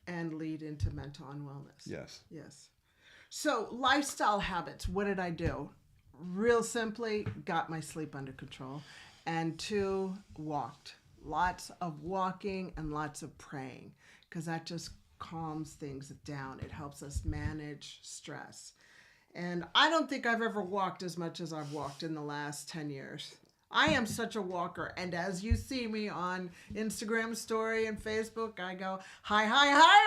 Speaker 2: And lead into mental unwellness.
Speaker 1: Yes.
Speaker 2: Yes. So lifestyle habits, what did I do? Real simply, got my sleep under control. And 2, walked. Lots of walking and lots of praying, because that just calms things down. It helps us manage stress. And I don't think I've ever walked as much as I've walked in the last 10 years. I am such a walker. And as you see me on Instagram story and Facebook, I go, hi,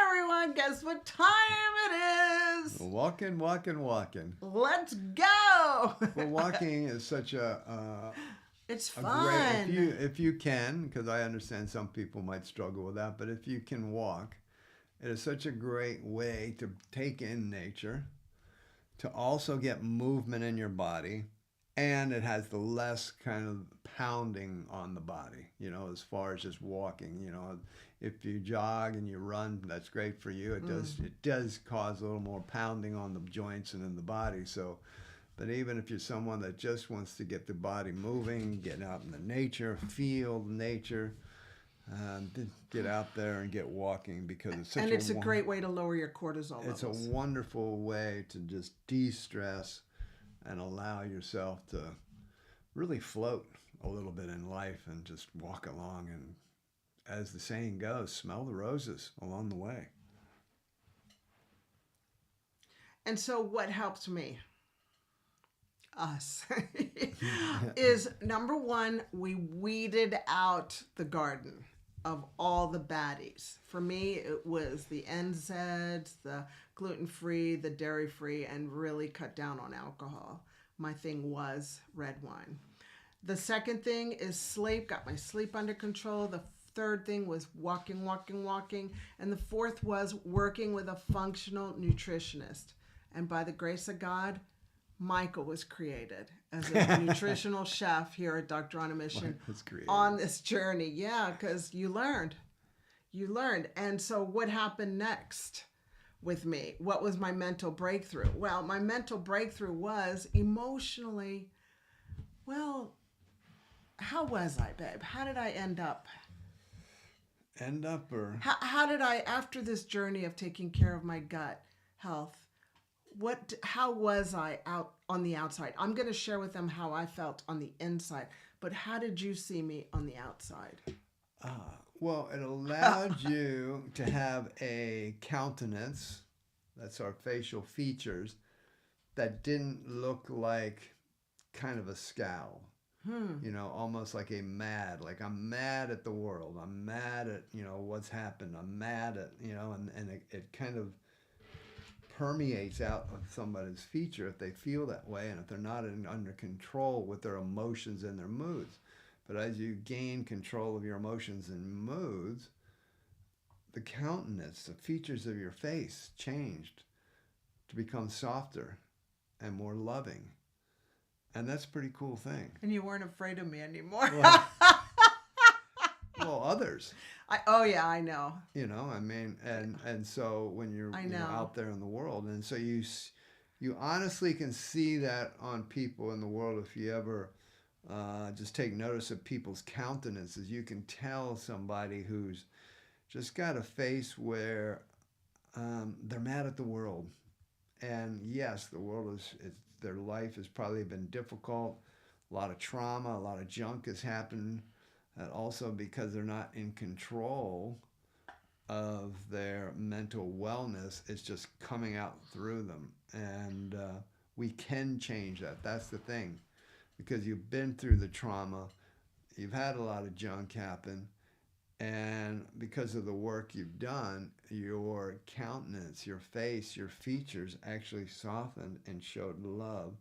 Speaker 2: everyone. Guess what time it is?
Speaker 1: Walking.
Speaker 2: Let's go.
Speaker 1: Well, walking is such a
Speaker 2: it's
Speaker 1: a
Speaker 2: fun.
Speaker 1: great, if you can, because I understand some people might struggle with that, but if you can walk, it is such a great way to take in nature, to also get movement in your body, and it has the less kind of pounding on the body, as far as just walking. If you jog and you run, that's great for you. It does cause a little more pounding on the joints and in the body. So, but even if you're someone that just wants to get the body moving, get out in the nature, feel nature, get out there and get walking, because it's
Speaker 2: a great way to lower your cortisol levels.
Speaker 1: It's a wonderful way to just de-stress and allow yourself to really float a little bit in life and just walk along, and, as the saying goes, smell the roses along the way.
Speaker 2: And so what helps me, us, is number 1, we weeded out the garden of all the baddies. For me, it was the NSAIDs, the gluten-free, the dairy-free, and really cut down on alcohol. My thing was red wine. The second thing is sleep, got my sleep under control. The third thing was walking. And the fourth was working with a functional nutritionist. And by the grace of God, Michael was created as a nutritional chef here at Dr. On a Mission on this journey. Yeah, because you learned. And so what happened next with me? What was my mental breakthrough? Well, my mental breakthrough was emotionally, how was I, babe? How did I end up? How did I, after this journey of taking care of my gut health, how was I out on the outside? I'm going to share with them how I felt on the inside, but how did you see me on the outside?
Speaker 1: Well, it allowed you to have a countenance, that's our facial features, that didn't look like kind of a scowl. Almost like I'm mad at the world. I'm mad at, what's happened. I'm mad at, and it kind of permeates out of somebody's feature if they feel that way, and if they're not under control with their emotions and their moods. But as you gain control of your emotions and moods, the countenance, the features of your face changed to become softer and more loving. And that's a pretty cool thing.
Speaker 2: And you weren't afraid of me anymore.
Speaker 1: Well, others.
Speaker 2: I know.
Speaker 1: And so when you're out there in the world, and so you honestly can see that on people in the world. If you ever just take notice of people's countenances, you can tell somebody who's just got a face where they're mad at the world. And yes, the world their life has probably been difficult. A lot of trauma, a lot of junk has happened. And also because they're not in control of their mental wellness, it's just coming out through them. And we can change that. That's the thing. Because you've been through the trauma, you've had a lot of junk happen, and because of the work you've done, your countenance, your face, your features actually softened and showed love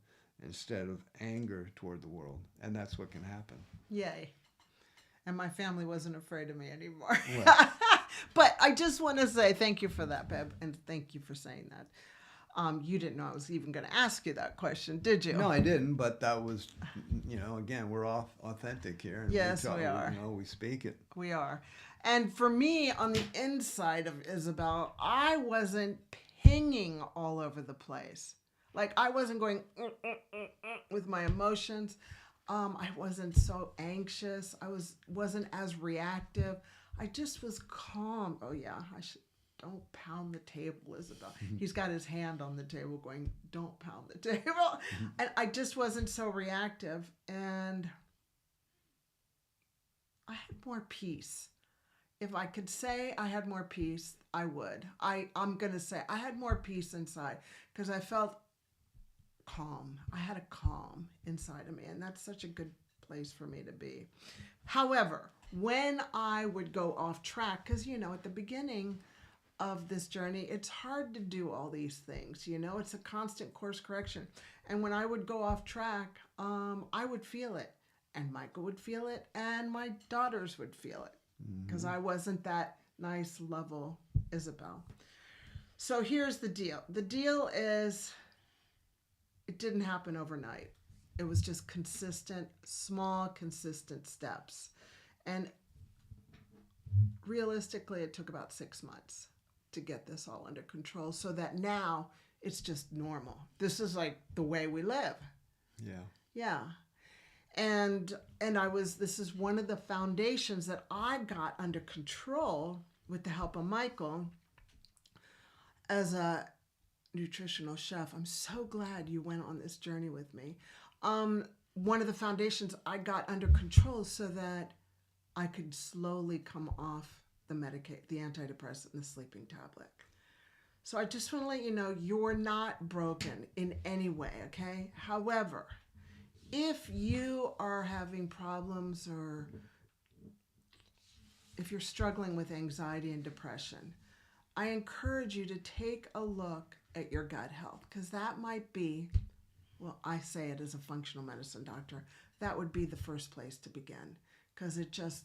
Speaker 1: instead of anger toward the world. And that's what can happen.
Speaker 2: Yay. And my family wasn't afraid of me anymore.
Speaker 1: Well.
Speaker 2: But I just want to say thank you for that, Beb, and thank you for saying that. You didn't know I was even going to ask you that question, did you?
Speaker 1: No, I didn't, but that was, again, we're authentic here. And
Speaker 2: yes, we are.
Speaker 1: We speak it.
Speaker 2: We are. And for me, on the inside of Isabel, I wasn't pinging all over the place. Like, I wasn't going with my emotions. I wasn't so anxious. I wasn't as reactive. I just was calm. Oh, yeah, don't pound the table, Isabel. He's got his hand on the table going, don't pound the table. And I just wasn't so reactive. And I had more peace. If I could say I had more peace, I would. I'm going to say I had more peace inside because I felt calm. I had a calm inside of me, and that's such a good place for me to be. However, when I would go off track, because, at the beginning of this journey, it's hard to do all these things, it's a constant course correction. And when I would go off track, I would feel it, and Michael would feel it, and my daughters would feel it, because I wasn't that nice, level Isabel. So here's the deal. The deal is it didn't happen overnight. It was just consistent, small, consistent steps. And realistically, it took about 6 months to get this all under control so that now it's just normal. This is like the way we live.
Speaker 1: Yeah.
Speaker 2: Yeah. And this is one of the foundations that I got under control with the help of Michael as a nutritional chef. I'm so glad you went on this journey with me. One of the foundations I got under control so that I could slowly come off the antidepressant and the sleeping tablet. So I just want to let you know, you're not broken in any way, okay? However, if you are having problems or if you're struggling with anxiety and depression, I encourage you to take a look at your gut health, because that might be, well, I say it as a functional medicine doctor, that would be the first place to begin, because it's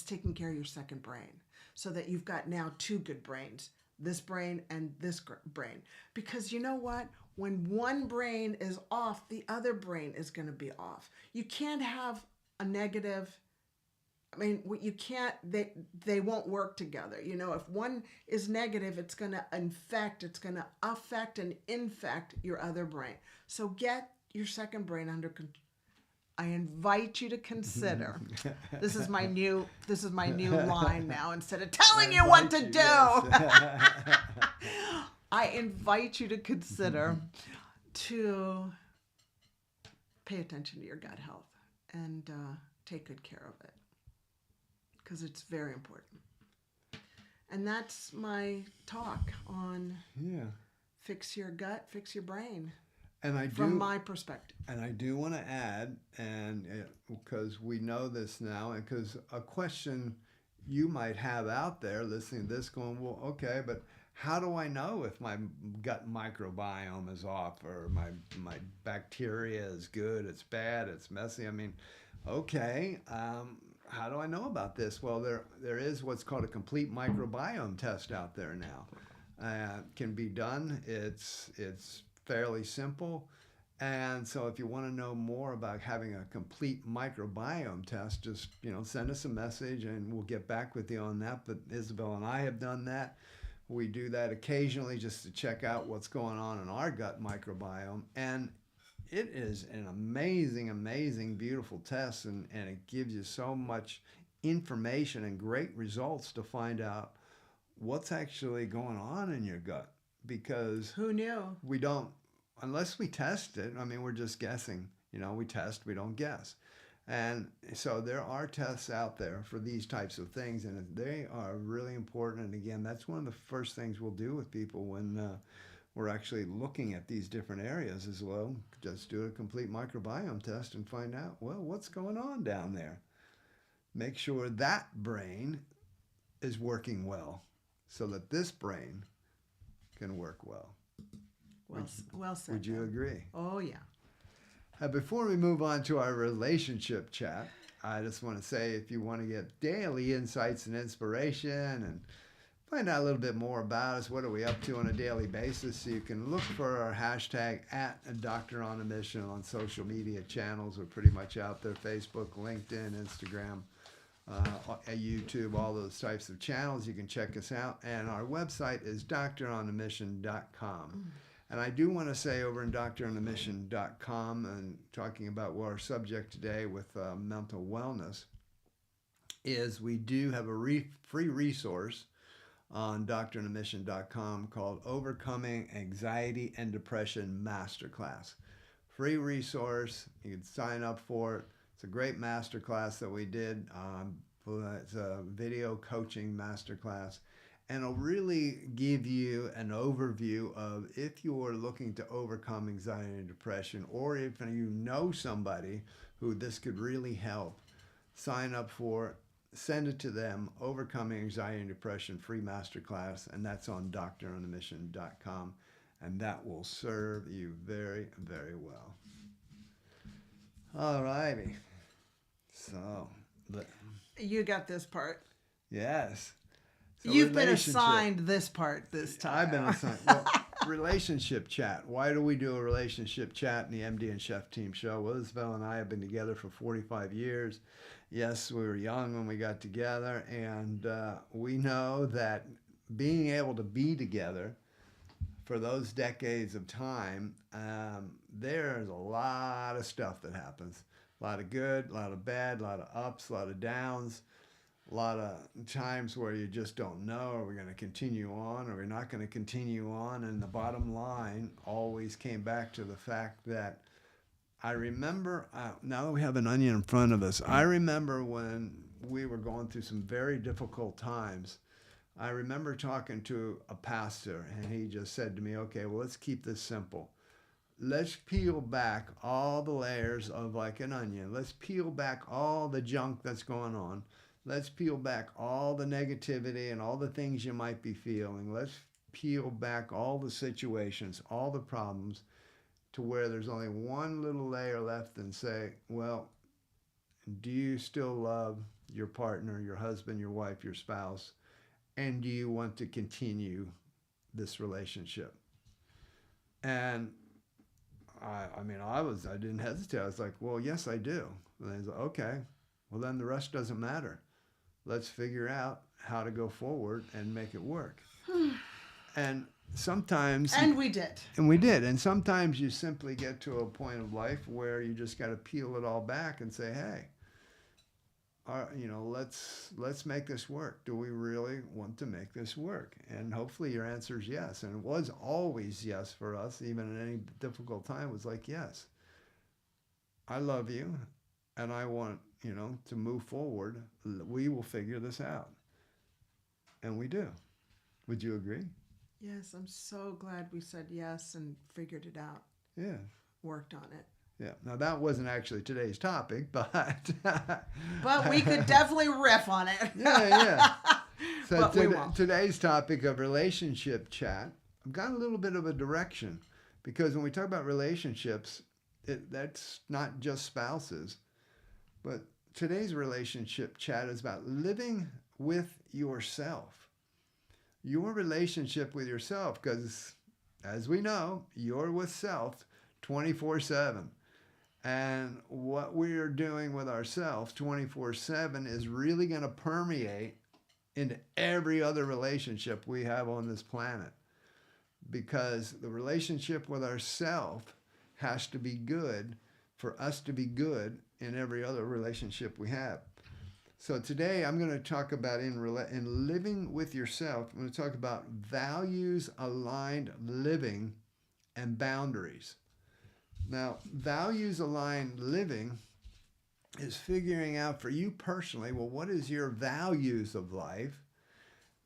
Speaker 2: taking care of your second brain so that you've got now 2 good brains, this brain and this brain. Because you know what? When one brain is off, the other brain is going to be off. You can't have a negative, you can't, they won't work together. If one is negative, it's going to affect and infect your other brain. So get your second brain under control. I invite you to consider. This is my new line now. Instead of telling you what to do, yes. I invite you to consider to pay attention to your gut health and take good care of it, because it's very important. And that's my talk on fix your gut, fix your brain.
Speaker 1: And
Speaker 2: from my perspective.
Speaker 1: And I do want to add, and because we know this now, and because a question you might have out there listening to this going, well, okay, but how do I know if my gut microbiome is off or my bacteria is good, it's bad, it's messy? Okay, how do I know about this? Well, there is what's called a complete microbiome test out there now. Can be done. It's fairly simple. And so if you want to know more about having a complete microbiome test, just send us a message and we'll get back with you on that. But Isabel and I have done that. We do that occasionally just to check out what's going on in our gut microbiome. And it is an amazing, beautiful test, and it gives you so much information and great results to find out what's actually going on in your gut. Because
Speaker 2: who knew?
Speaker 1: We don't, unless we test it. We're just guessing. We test, we don't guess. And so there are tests out there for these types of things, and they are really important. And again, that's one of the first things we'll do with people when we're actually looking at these different areas as well. Just do a complete microbiome test and find out, well, what's going on down there. Make sure that brain is working well so that this brain can work well.
Speaker 2: Well said.
Speaker 1: Would you agree?
Speaker 2: Oh, yeah.
Speaker 1: Before we move on to our relationship chat, I just want to say, if you want to get daily insights and inspiration and find out a little bit more about us, what are we up to on a daily basis, so you can look for our hashtag @DoctorOnAMission on social media channels. We're pretty much out there: Facebook, LinkedIn, Instagram, YouTube, all those types of channels. You can check us out. And our website is DoctorOnAMission.com. And I do want to say, over in DoctorOnAMission.com, and talking about our subject today with mental wellness, is we do have a free resource on DoctorOnAMission.com called Overcoming Anxiety and Depression Masterclass. Free resource. You can sign up for it. It's a great master class that we did. It's a video coaching master class. And it'll really give you an overview of if you're looking to overcome anxiety and depression, or if you know somebody who this could really help, sign up for, send it to them, Overcoming Anxiety and Depression free masterclass, and that's on doctoronamission.com, and that will serve you very, very well. All righty. So,
Speaker 2: You got this part.
Speaker 1: yes. So
Speaker 2: You've been assigned this part this time.
Speaker 1: I've been assigned. Well, relationship chat. Why do we do a relationship chat in the MD and Chef Team show? Well, Isabel and I have been together for 45 years. Yes, we were young when we got together, and we know that being able to be together for those decades of time, there's a lot of stuff that happens. A lot of good, a lot of bad, a lot of ups, a lot of downs. A lot of times where you just don't know, are we going to continue on or we're not going to continue on? And the bottom line always came back to the fact that I remember, now that we have an onion in front of us, I remember when we were going through some very difficult times. I remember talking to a pastor, and he just said to me, okay, well, let's keep this simple. Let's peel back all the layers of like an onion. Let's peel back all the junk that's going on. Let's peel back all the negativity and all the things you might be feeling. Let's peel back all the situations, all the problems, to where there's only one little layer left, and say, well, do you still love your partner, your husband, your wife, your spouse? And do you want to continue this relationship? And I didn't hesitate. I was like, well, yes, I do. And they said, okay, well, then the rest doesn't matter. Let's figure out how to go forward and make it work. And sometimes...
Speaker 2: And we did.
Speaker 1: And we did. And sometimes you simply get to a point of life where you just got to peel it all back and say, hey, let's make this work. Do we really want to make this work? And hopefully your answer is yes. And it was always yes for us, even in any difficult time. It was like, yes, I love you, and I want, to move forward. We will figure this out. And we do. Would you agree?
Speaker 2: Yes, I'm so glad we said yes and figured it out.
Speaker 1: Yeah.
Speaker 2: Worked on it.
Speaker 1: Yeah. Now, that wasn't actually today's topic, but...
Speaker 2: But we could definitely riff on it.
Speaker 1: Yeah. So
Speaker 2: But we won't.
Speaker 1: Today's topic of relationship chat, I've got a little bit of a direction, because when we talk about relationships, that's not just spouses. But today's relationship chat is about living with yourself. Your relationship with yourself, because as we know, you're with self 24/7. And what we're doing with ourselves 24/7 is really going to permeate into every other relationship we have on this planet. Because the relationship with ourself has to be good for us to be good in every other relationship we have. So today I'm going to talk about in living with yourself, I'm going to talk about values-aligned living and boundaries. Now, values-aligned living is figuring out for you personally, well, what is your values of life?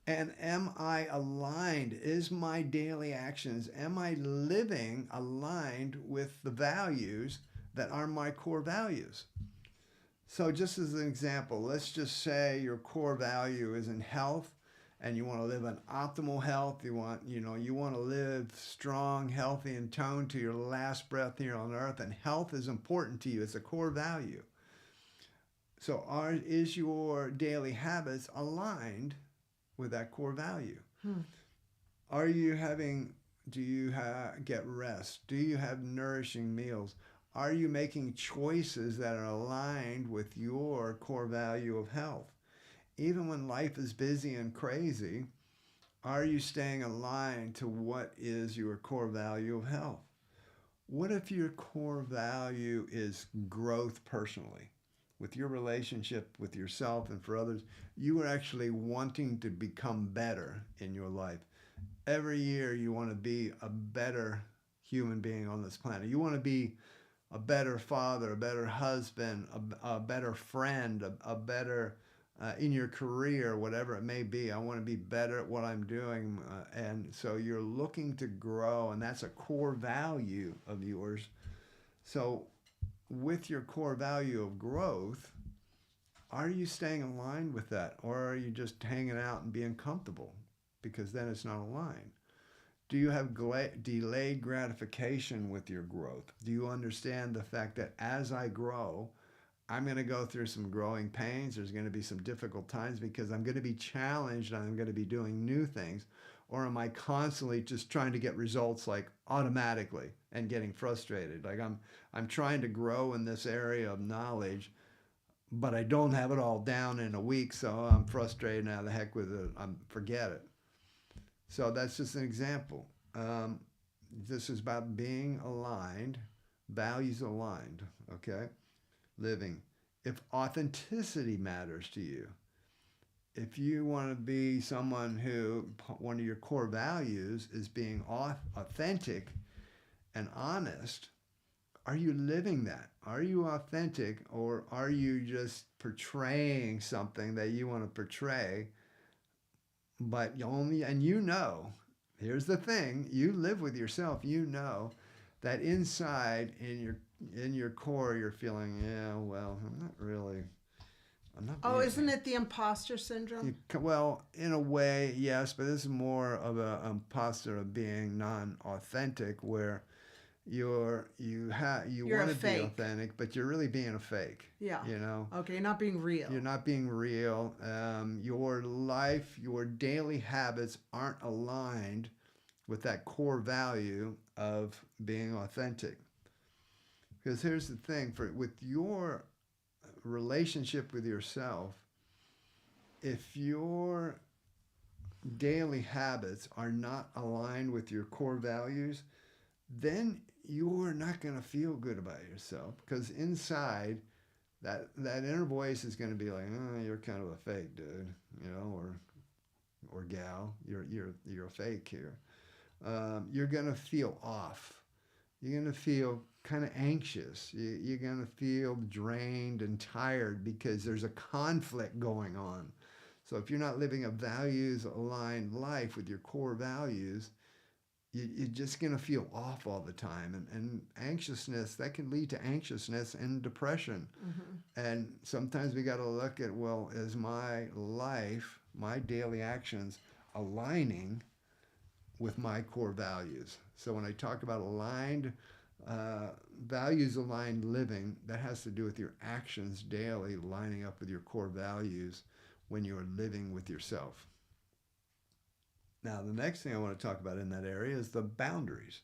Speaker 1: And am I aligned? Is my daily actions, am I living aligned with the values that are my core values? So just as an example, let's just say your core value is in health, and you want to live in optimal health. You want to live strong, healthy, and toned to your last breath here on earth, and health is important to you. It's a core value. So is your daily habits aligned with that core value? Do you get rest? Do you have nourishing meals? Are you making choices that are aligned with your core value of health? Even when life is busy and crazy, are you staying aligned to what is your core value of health? What if your core value is growth personally? With your relationship with yourself and for others, you are actually wanting to become better in your life. Every year you want to be a better human being on this planet. You want to be a better father, a better husband, a better friend, a better in your career, whatever it may be. I want to be better at what I'm doing. And so you're looking to grow, and that's a core value of yours. So with your core value of growth, are you staying aligned with that? Or are you just hanging out and being comfortable? Because then it's not aligned. Do you have delayed gratification with your growth? Do you understand the fact that as I grow, I'm going to go through some growing pains. There's going to be some difficult times because I'm going to be challenged and I'm going to be doing new things. Or am I constantly just trying to get results like automatically and getting frustrated? Like I'm trying to grow in this area of knowledge, but I don't have it all down in a week, so I'm frustrated. Now the heck with it. Forget it. So that's just an example. This is about being aligned, values aligned, okay? Living. If authenticity matters to you, if you want to be someone who, one of your core values is being authentic and honest, are you living that? Are you authentic, or are you just portraying something that you want to portray? But here's the thing, you live with yourself, that inside in your core, you're feeling, yeah, well, I'm not
Speaker 2: Oh,
Speaker 1: being,
Speaker 2: isn't it the imposter syndrome?
Speaker 1: well, in a way, yes, but this is more of an imposter of being non-authentic, where you
Speaker 2: You're
Speaker 1: want
Speaker 2: a
Speaker 1: to be
Speaker 2: fake.
Speaker 1: authentic, but you're really being a fake.
Speaker 2: Yeah.
Speaker 1: You know?
Speaker 2: Okay, you're not being real.
Speaker 1: You're not being real. Your life, your daily habits aren't aligned with that core value of being authentic. Because here's the thing, with your relationship with yourself, if your daily habits are not aligned with your core values, then you're not going to feel good about yourself, because inside that inner voice is going to be like, oh, you're kind of a fake dude, or gal, you're a fake here. You're going to feel off. You're going to feel kind of anxious. You're going to feel drained and tired because there's a conflict going on. So if you're not living a values aligned life with your core values, you're just going to feel off all the time. And anxiousness, that can lead to anxiousness and depression. Mm-hmm. And sometimes we got to look at, well, is my life, my daily actions aligning with my core values? So when I talk about values aligned living, that has to do with your actions daily lining up with your core values when you are living with yourself. Now, the next thing I want to talk about in that area is the boundaries.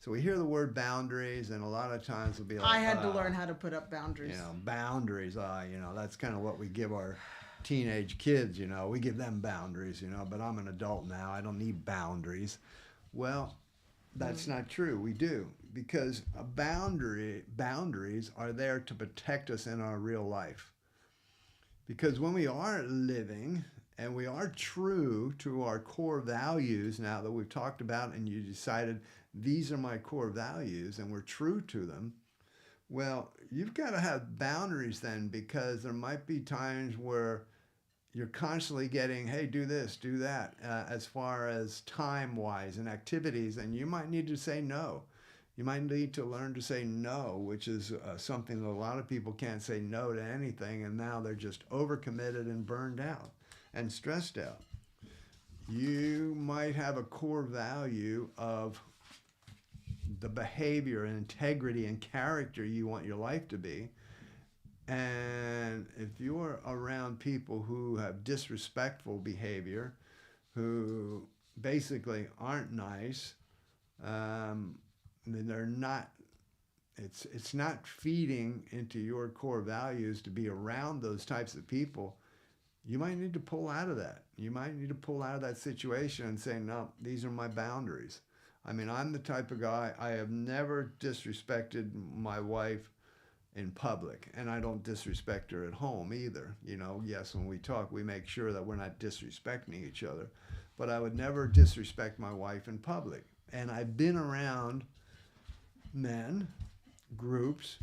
Speaker 1: So we hear the word boundaries, and a lot of times we'll be like,
Speaker 2: I had to learn how to put up boundaries.
Speaker 1: Boundaries, that's kind of what we give our teenage kids, we give them boundaries, but I'm an adult now. I don't need boundaries. Well, that's not true. We do, because boundaries are there to protect us in our real life. Because when we are living and we are true to our core values, now that we've talked about and you decided these are my core values and we're true to them, well, you've got to have boundaries then, because there might be times where you're constantly getting, hey, do this, do that, as far as time-wise and activities, and you might need to say no. You might need to learn to say no, which is something that a lot of people can't say no to anything, and now they're just overcommitted and burned out and stressed out. You might have a core value of the behavior and integrity and character you want your life to be. And if you're around people who have disrespectful behavior, who basically aren't nice, then they're not, it's not feeding into your core values to be around those types of people, you might need to pull out of that. You might need to pull out of that situation and say, no, these are my boundaries. I mean, I'm the type of guy, I have never disrespected my wife in public, and I don't disrespect her at home either. Yes, when we talk, we make sure that we're not disrespecting each other, but I would never disrespect my wife in public. And I've been around men groups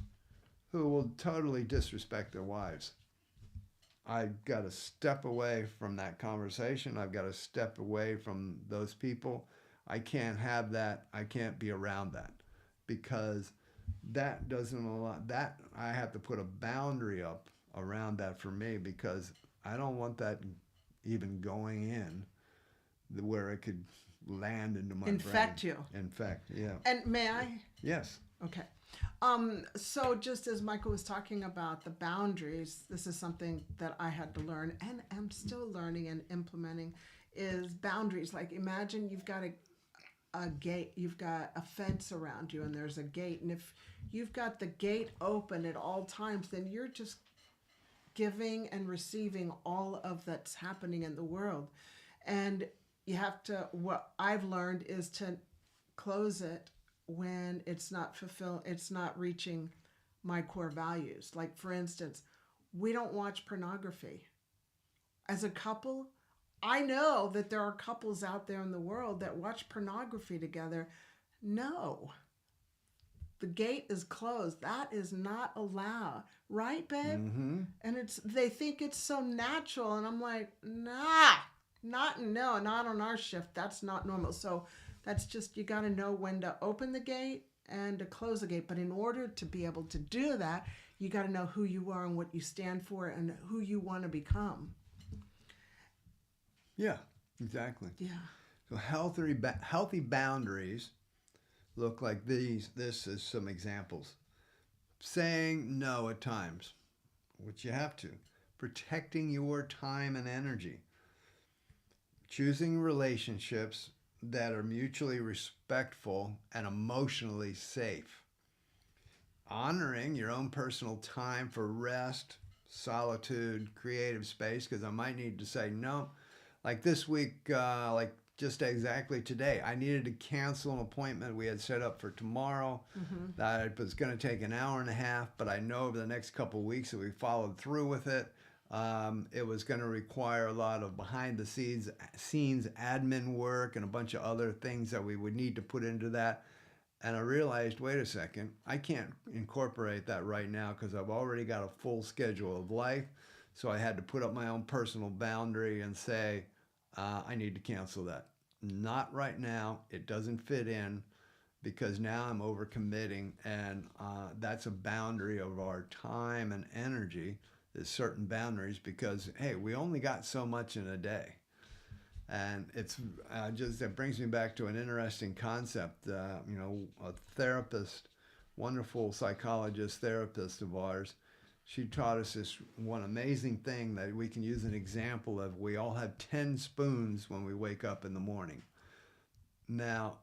Speaker 1: who will totally disrespect their wives. I've got to step away from that conversation. I've got to step away from those people. I can't have that. I can't be around that because that doesn't allow that. I have to put a boundary up around that for me because I don't want that even going in where it could land into my
Speaker 2: Infect
Speaker 1: brain.
Speaker 2: you.
Speaker 1: Infect, yeah.
Speaker 2: And may I?
Speaker 1: Yes.
Speaker 2: Okay. So just as Michael was talking about the boundaries, this is something that I had to learn and am still learning and implementing is boundaries. Like imagine you've got a gate, you've got a fence around you and there's a gate. And if you've got the gate open at all times, then you're just giving and receiving all of that's happening in the world. And you have to, what I've learned is to close it when it's not reaching my core values. Like for instance, we don't watch pornography. As a couple, I know that there are couples out there in the world that watch pornography together. No. The gate is closed. That is not allowed. Right, babe?
Speaker 1: Mm-hmm.
Speaker 2: And they think it's so natural. And I'm like, nah, not on our shift. That's not normal. So that's just, you got to know when to open the gate and to close the gate. But in order to be able to do that, you got to know who you are and what you stand for and who you want to become.
Speaker 1: Yeah, exactly.
Speaker 2: Yeah.
Speaker 1: So healthy boundaries look like these. This is some examples. Saying no at times, which you have to. Protecting your time and energy. Choosing relationships that are mutually respectful and emotionally safe. Honoring your own personal time for rest, solitude, creative space, because I might need to say no. Like this week, like just exactly today, I needed to cancel an appointment we had set up for tomorrow.
Speaker 2: Mm-hmm.
Speaker 1: That was going to take an hour and a half, but I know over the next couple of weeks that we followed through with it. It was going to require a lot of behind the scenes admin work and a bunch of other things that we would need to put into that. And I realized, wait a second, I can't incorporate that right now because I've already got a full schedule of life. So I had to put up my own personal boundary and say, I need to cancel that. Not right now. It doesn't fit in because now I'm overcommitting. And that's a boundary of our time and energy. There's certain boundaries because, hey, we only got so much in a day. And it's that brings me back to an interesting concept. A therapist, wonderful psychologist, therapist of ours, she taught us this one amazing thing that we can use an example of. We all have 10 spoons when we wake up in the morning. Now,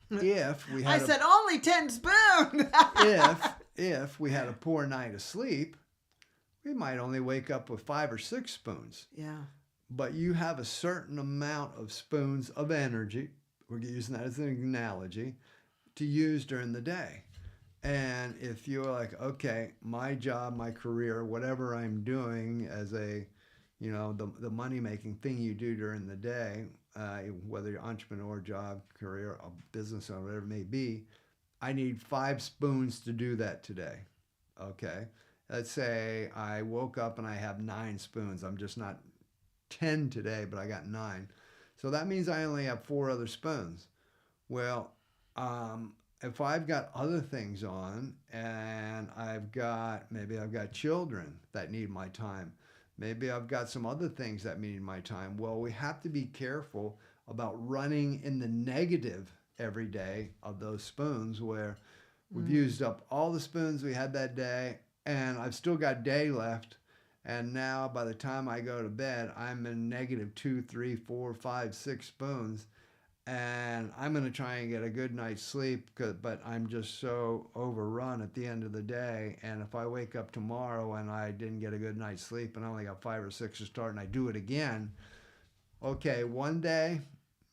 Speaker 1: if we had
Speaker 2: said only 10 spoons.
Speaker 1: if we had a poor night of sleep, we might only wake up with 5 or 6 spoons.
Speaker 2: Yeah.
Speaker 1: But you have a certain amount of spoons of energy, we're using that as an analogy, to use during the day. And if you're like, okay, my job, my career, whatever I'm doing as the money-making thing you do during the day, whether you're entrepreneur, job, career, a business owner, whatever it may be, I need 5 spoons to do that today. Okay? Let's say I woke up and I have 9 spoons. I'm just not 10 today, but I got 9. So that means I only have 4 other spoons. Well, if I've got other things on and maybe I've got children that need my time, maybe I've got some other things that need my time. Well, we have to be careful about running in the negative every day of those spoons where we've used up all the spoons we had that day and I've still got day left. And now by the time I go to bed, I'm in negative 2, 3, 4, 5, 6 spoons. And I'm going to try and get a good night's sleep, but I'm just so overrun at the end of the day. And if I wake up tomorrow and I didn't get a good night's sleep and I only got 5 or 6 to start and I do it again, okay, one day,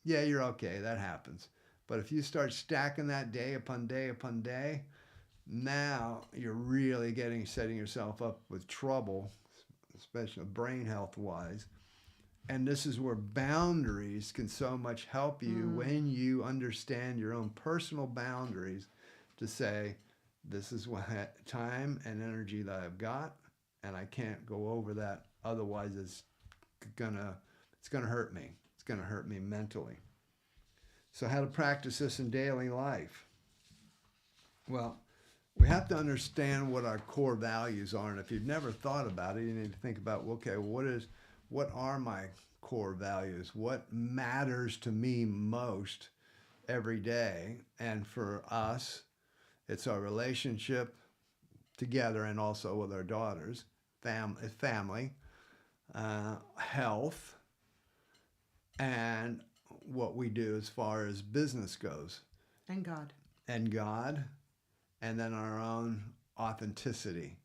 Speaker 1: yeah, you're okay. That happens. But if you start stacking that day upon day upon day, now you're really setting yourself up with trouble, especially brain health wise. And this is where boundaries can so much help you when you understand your own personal boundaries to say, this is what time and energy that I've got, and I can't go over that. Otherwise, it's gonna hurt me. It's gonna hurt me mentally. So how to practice this in daily life? Well, we have to understand what our core values are, and if you've never thought about it, you need to think about, okay, what are my core values? What matters to me most every day? And for us, it's our relationship together and also with our daughters, family, health, and what we do as far as business goes.
Speaker 2: And God.
Speaker 1: And then our own authenticity.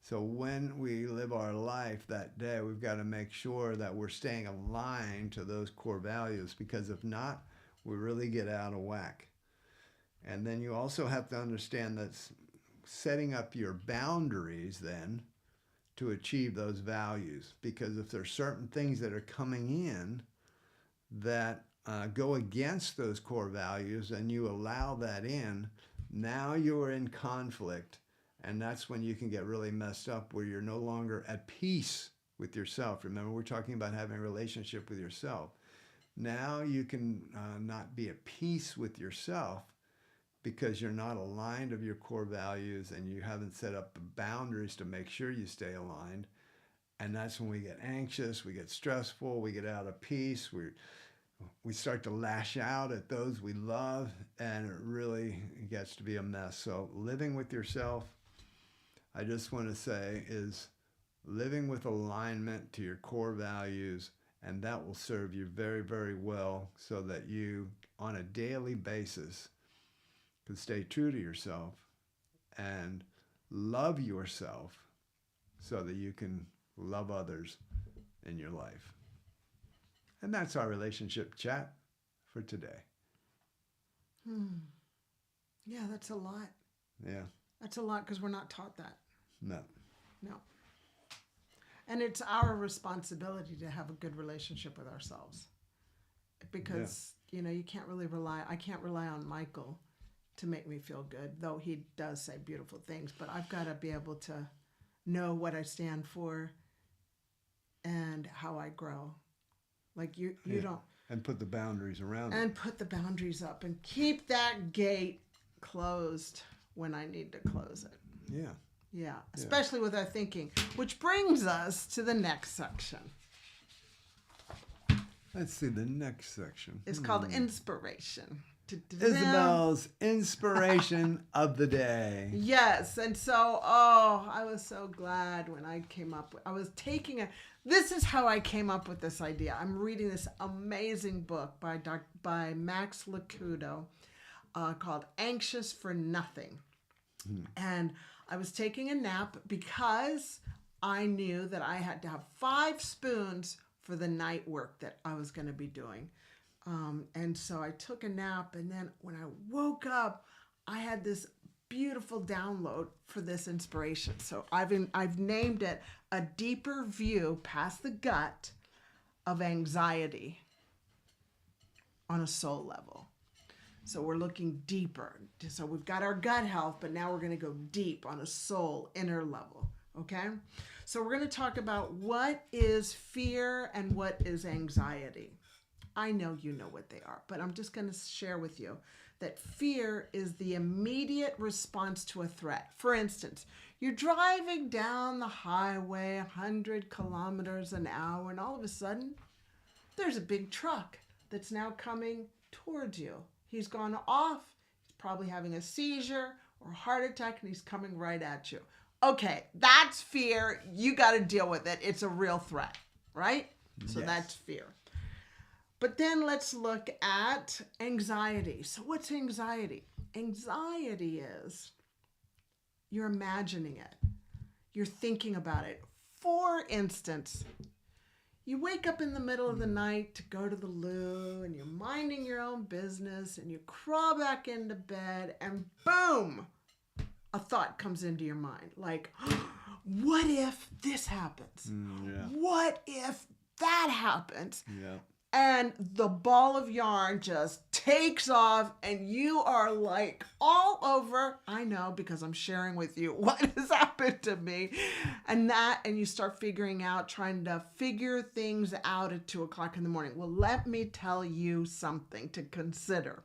Speaker 1: So when we live our life that day, we've got to make sure that we're staying aligned to those core values, because if not, we really get out of whack. And then you also have to understand that setting up your boundaries then to achieve those values, because if there's certain things that are coming in that go against those core values and you allow that in, now you're in conflict, and that's when you can get really messed up, where you're no longer at peace with yourself. Remember, we're talking about having a relationship with yourself. Now you can not be at peace with yourself because you're not aligned of your core values and you haven't set up the boundaries to make sure you stay aligned. And that's when we get anxious, we get stressful, we get out of peace, we start to lash out at those we love, and it really gets to be a mess. So living with yourself, I just want to say, is living with alignment to your core values, and that will serve you very, very well, so that you, on a daily basis, can stay true to yourself and love yourself so that you can love others in your life. And that's our relationship chat for today.
Speaker 2: Yeah, that's a lot.
Speaker 1: Yeah.
Speaker 2: That's a lot, because we're not taught that.
Speaker 1: No.
Speaker 2: And it's our responsibility to have a good relationship with ourselves. Because, you can't really I can't rely on Michael to make me feel good, though he does say beautiful things. But I've got to be able to know what I stand for and how I grow. Like you don't.
Speaker 1: And put the boundaries around it.
Speaker 2: And put the boundaries up and keep that gate closed when I need to close it. Yeah, especially with our thinking, which brings us to the next section.
Speaker 1: Let's see, the next section.
Speaker 2: It's called inspiration.
Speaker 1: Isabel's inspiration of the day.
Speaker 2: Yes, and so, I was so glad when I came up with, this is how I came up with this idea. I'm reading this amazing book by Max Lucado called Anxious for Nothing. And I was taking a nap because I knew that I had to have 5 spoons for the night work that I was going to be doing. And so I took a nap, and then when I woke up, I had this beautiful download for this inspiration. So I've named it A Deeper View Past the Gut of Anxiety on a Soul Level. So we're looking deeper. So we've got our gut health, but now we're going to go deep on a soul, inner level. Okay? So we're going to talk about what is fear and what is anxiety. I know you know what they are, but I'm just going to share with you that fear is the immediate response to a threat. For instance, you're driving down the highway 100 kilometers an hour, and all of a sudden, there's a big truck that's now coming towards you. He's gone off. He's probably having a seizure or a heart attack, and he's coming right at you. Okay, that's fear. You got to deal with it. It's a real threat, right? So that's fear. But then let's look at anxiety. So what's anxiety? Anxiety is you're imagining it. You're thinking about it. For instance, you wake up in the middle of the night to go to the loo, and you're minding your own business, and you crawl back into bed, and boom, a thought comes into your mind. Like, what if this happens? What if that happens?
Speaker 1: Yeah.
Speaker 2: and the ball of yarn just takes off and you are like all over. I know, because I'm sharing with you what has happened to me. And you start figuring out, trying to figure things out at 2:00 in the morning. Well, let me tell you something to consider.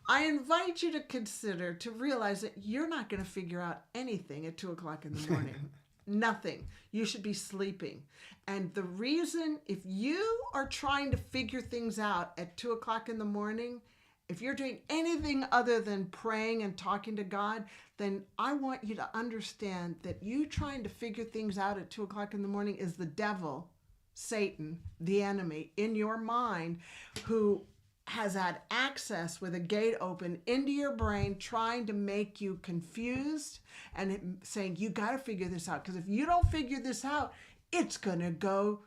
Speaker 2: I invite you to consider, to realize that you're not going to figure out anything at 2:00 in the morning. Nothing. You should be sleeping. And the reason, if you are trying to figure things out at 2:00 in the morning, if you're doing anything other than praying and talking to God, then I want you to understand that you trying to figure things out at 2:00 in the morning is the devil, Satan, the enemy in your mind, who has had access with a gate open into your brain, trying to make you confused and saying, you got to figure this out. Because if you don't figure this out, it's going to go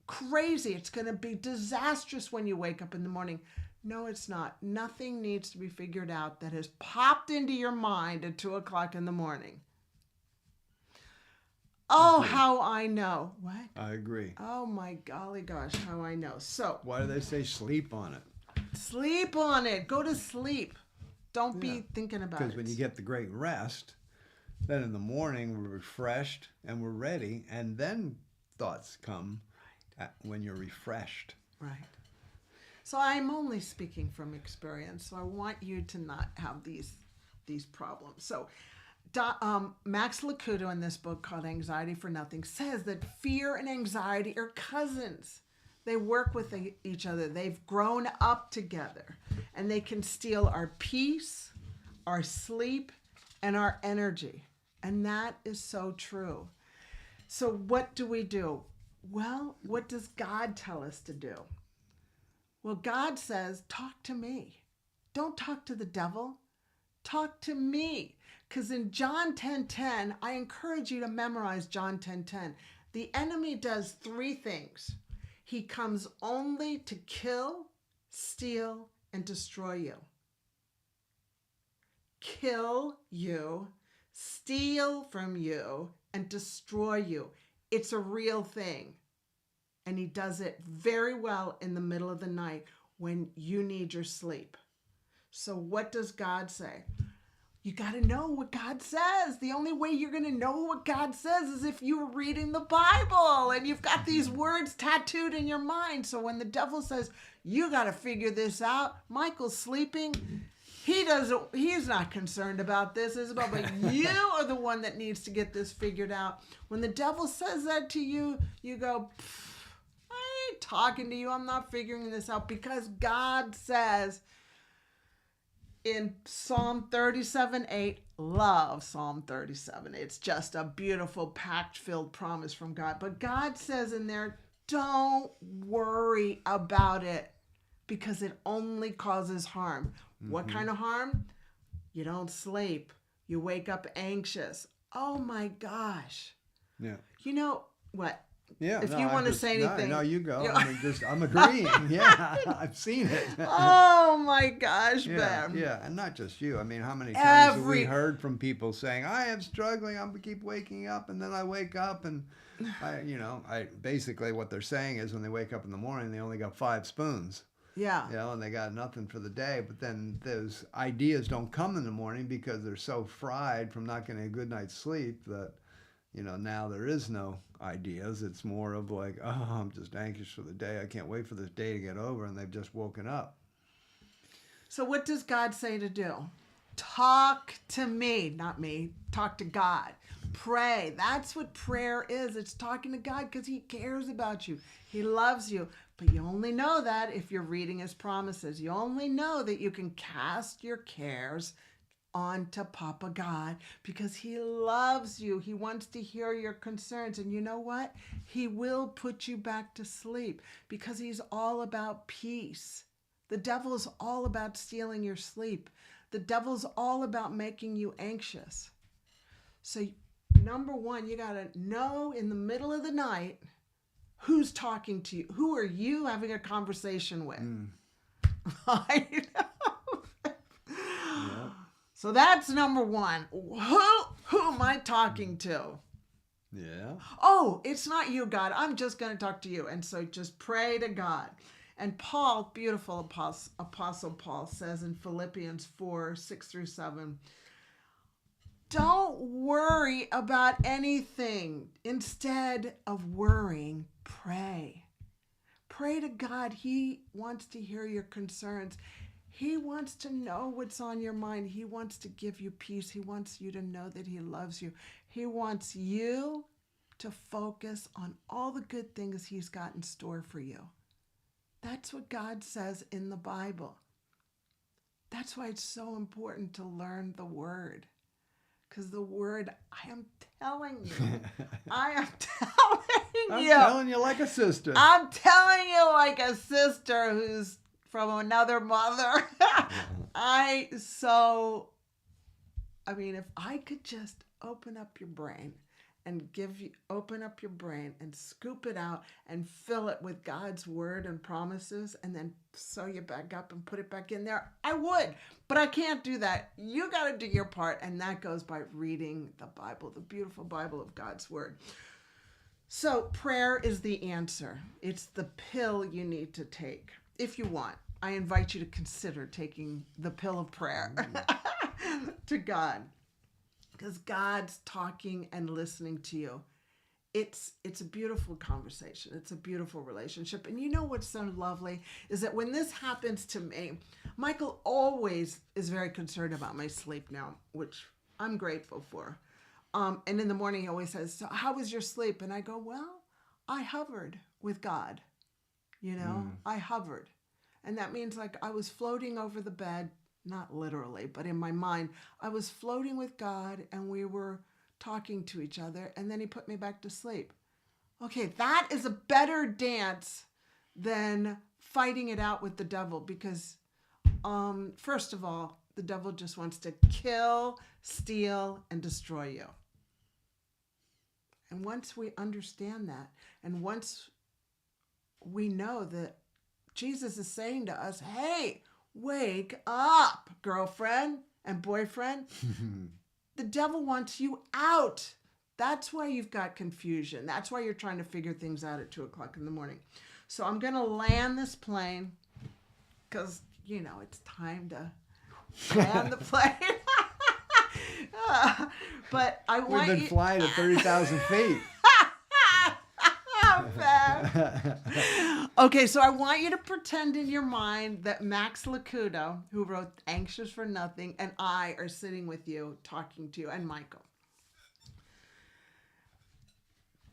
Speaker 2: crazy. It's going to be disastrous when you wake up in the morning. No, it's not. Nothing needs to be figured out that has popped into your mind at 2:00 in the morning. Oh, how I know. What?
Speaker 1: I agree.
Speaker 2: Oh my golly gosh, how I know. So
Speaker 1: Why do they say sleep on it?
Speaker 2: sleep on it. Go to sleep. Don't be thinking about it.
Speaker 1: Because when you get the great rest, then in the morning we're refreshed and we're ready, and then thoughts come when you're refreshed.
Speaker 2: Right. So I'm only speaking from experience, so I want you to not have these problems. So Max Lucado, in this book called Anxiety for Nothing, says that fear and anxiety are cousins. They work with each other. They've grown up together, and they can steal our peace, our sleep, and our energy. And that is so true. So what do we do? Well, what does God tell us to do? Well, God says, talk to me. Don't talk to the devil. Talk to me. Because in John 10:10, I encourage you to memorize John 10:10. The enemy does 3 things. He comes only to kill, steal, and destroy you. Kill you, steal from you, and destroy you. It's a real thing. And he does it very well in the middle of the night when you need your sleep. So what does God say? You got to know what God says. The only way you're going to know what God says is if you're reading the Bible and you've got these words tattooed in your mind. So when the devil says, you got to figure this out, Michael's sleeping. He's not concerned about this, Isabel, but you are the one that needs to get this figured out. When the devil says that to you, you go, I ain't talking to you. I'm not figuring this out, because God says in Psalm 37:8, love Psalm 37. It's just a beautiful, pact-filled promise from God. But God says in there, don't worry about it, because it only causes harm. Mm-hmm. What kind of harm? You don't sleep. You wake up anxious. Oh my gosh.
Speaker 1: Yeah.
Speaker 2: You know what?
Speaker 1: Yeah.
Speaker 2: If you want to say anything.
Speaker 1: No, you go. I'm agreeing. Yeah. I've seen it.
Speaker 2: Oh my gosh, Ben.
Speaker 1: Yeah. And not just you. I mean, how many times have we heard from people saying, I am struggling. I keep waking up, and then I wake up, and I basically what they're saying is when they wake up in the morning, they only got 5 spoons.
Speaker 2: Yeah.
Speaker 1: And they got nothing for the day. But then those ideas don't come in the morning because they're so fried from not getting a good night's sleep that, now there is no ideas. It's more of like, oh, I'm just anxious for the day. I can't wait for this day to get over. And they've just woken up.
Speaker 2: So what does God say to do? Talk to me, not me. Talk to God. Pray. That's what prayer is. It's talking to God because he cares about you. He loves you. But you only know that if you're reading his promises. You only know that you can cast your cares onto Papa God because he loves you. He wants to hear your concerns. And you know what? He will put you back to sleep because he's all about peace. The devil's all about stealing your sleep. The devil's all about making you anxious. So number 1, you got to know in the middle of the night who's talking to you. Who are you having a conversation with? I know. Yep. So that's number 1. Who am I talking to?
Speaker 1: Yeah.
Speaker 2: Oh, it's not you, God. I'm just going to talk to you. And so just pray to God. And Paul, beautiful Apostle Paul, says in Philippians 4:6-7, don't worry about anything. Instead of worrying, pray. Pray to God. He wants to hear your concerns. He wants to know what's on your mind. He wants to give you peace. He wants you to know that he loves you. He wants you to focus on all the good things he's got in store for you. That's what God says in the Bible. That's why it's so important to learn the word. Because the word, I am telling you, I'm
Speaker 1: telling you like a sister.
Speaker 2: I'm telling you like a sister who's from another mother. If I could just open up your brain and open up your brain and scoop it out and fill it with God's word and promises and then sew you back up and put it back in there, I would. But I can't do that. You got to do your part, and that goes by reading the Bible, the beautiful Bible of God's word. So prayer is the answer. It's the pill you need to take. If you want, I invite you to consider taking the pill of prayer to God. Because God's talking and listening to you. It's a beautiful conversation. It's a beautiful relationship. And you know what's so lovely is that when this happens to me, Michael always is very concerned about my sleep now, which I'm grateful for. And in the morning he always says, so how was your sleep? And I go, well, I hovered with God. I hovered. And that means like I was floating over the bed. Not literally, but in my mind, I was floating with God and we were talking to each other, and then he put me back to sleep. Okay, that is a better dance than fighting it out with the devil because, first of all, the devil just wants to kill, steal, and destroy you. And once we understand that, and once we know that Jesus is saying to us, hey, wake up, girlfriend and boyfriend. The devil wants you out. That's why you've got confusion. That's why you're trying to figure things out at 2:00 in the morning. So I'm going to land this plane because, it's time to land the plane. But I want
Speaker 1: We've been flying at 30,000 feet.
Speaker 2: Okay, so I want you to pretend in your mind that Max Licudo, who wrote Anxious for Nothing, and I are sitting with you, talking to you, and Michael.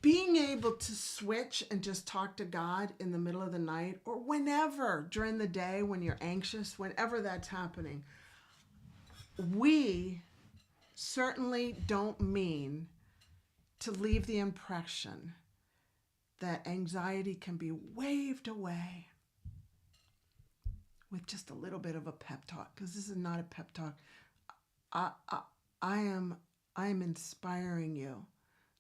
Speaker 2: Being able to switch and just talk to God in the middle of the night or whenever during the day when you're anxious, whenever that's happening, we certainly don't mean to leave the impression that anxiety can be waved away with just a little bit of a pep talk, because this is not a pep talk. I am inspiring you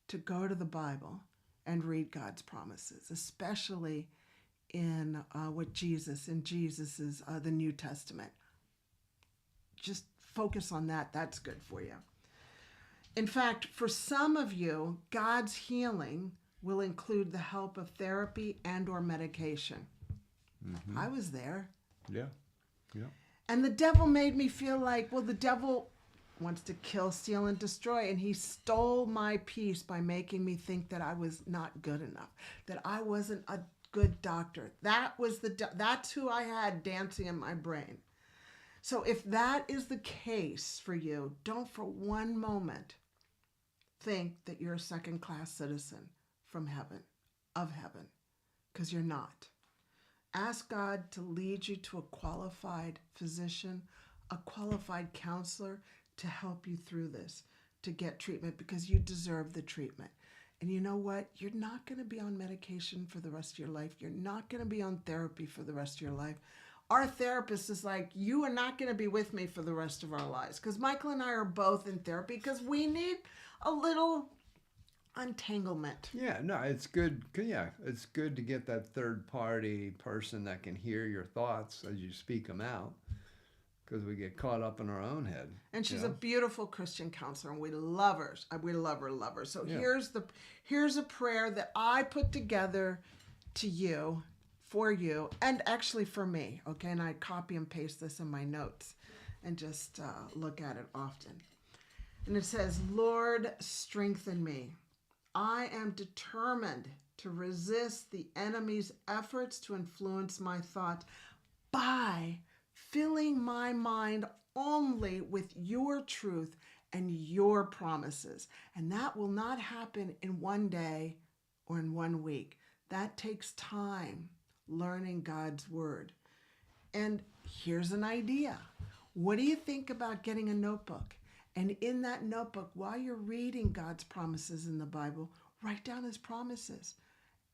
Speaker 2: to go to the Bible and read God's promises, especially in Jesus's the New Testament. Just focus on that. That's good for you. In fact, for some of you, God's healing will include the help of therapy and or medication. Mm-hmm. I was there.
Speaker 1: Yeah.
Speaker 2: And the devil made me feel like, well, the devil wants to kill, steal, and destroy. And he stole my peace by making me think that I was not good enough, that I wasn't a good doctor. That's who I had dancing in my brain. So if that is the case for you, don't for one moment think that you're a second-class citizen from heaven, because you're not. Ask God to lead you to a qualified physician, a qualified counselor to help you through this, to get treatment, because you deserve the treatment. And you know what? You're not going to be on medication for the rest of your life. You're not going to be on therapy for the rest of your life. Our therapist is like, you are not going to be with me for the rest of our lives. Because Michael and I are both in therapy because we need a little untanglement.
Speaker 1: Yeah, no, it's good. Yeah, it's good to get that third party person that can hear your thoughts as you speak them out, because we get caught up in our own head.
Speaker 2: And she's a beautiful Christian counselor, and we love her. We love her. So
Speaker 1: yeah.
Speaker 2: here's a prayer that I put together to you for you and actually for me, okay? And I copy and paste this in my notes and just look at it often. And it says, Lord, strengthen me. I am determined to resist the enemy's efforts to influence my thought by filling my mind only with your truth and your promises. And that will not happen in one day or in 1 week. That takes time, learning God's word. And here's an idea. What do you think about getting a notebook? And in that notebook, while you're reading God's promises in the Bible, write down his promises.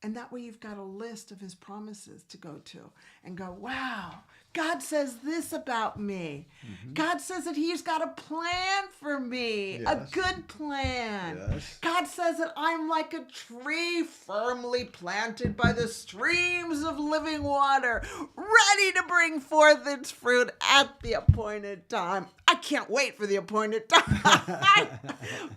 Speaker 2: And that way you've got a list of his promises to go to and go, wow, God says this about me. Mm-hmm. God says that he's got a plan for me, a good plan. Yes. God says that I'm like a tree firmly planted by the streams of living water, ready to bring forth its fruit at the appointed time. I can't wait for the appointed time.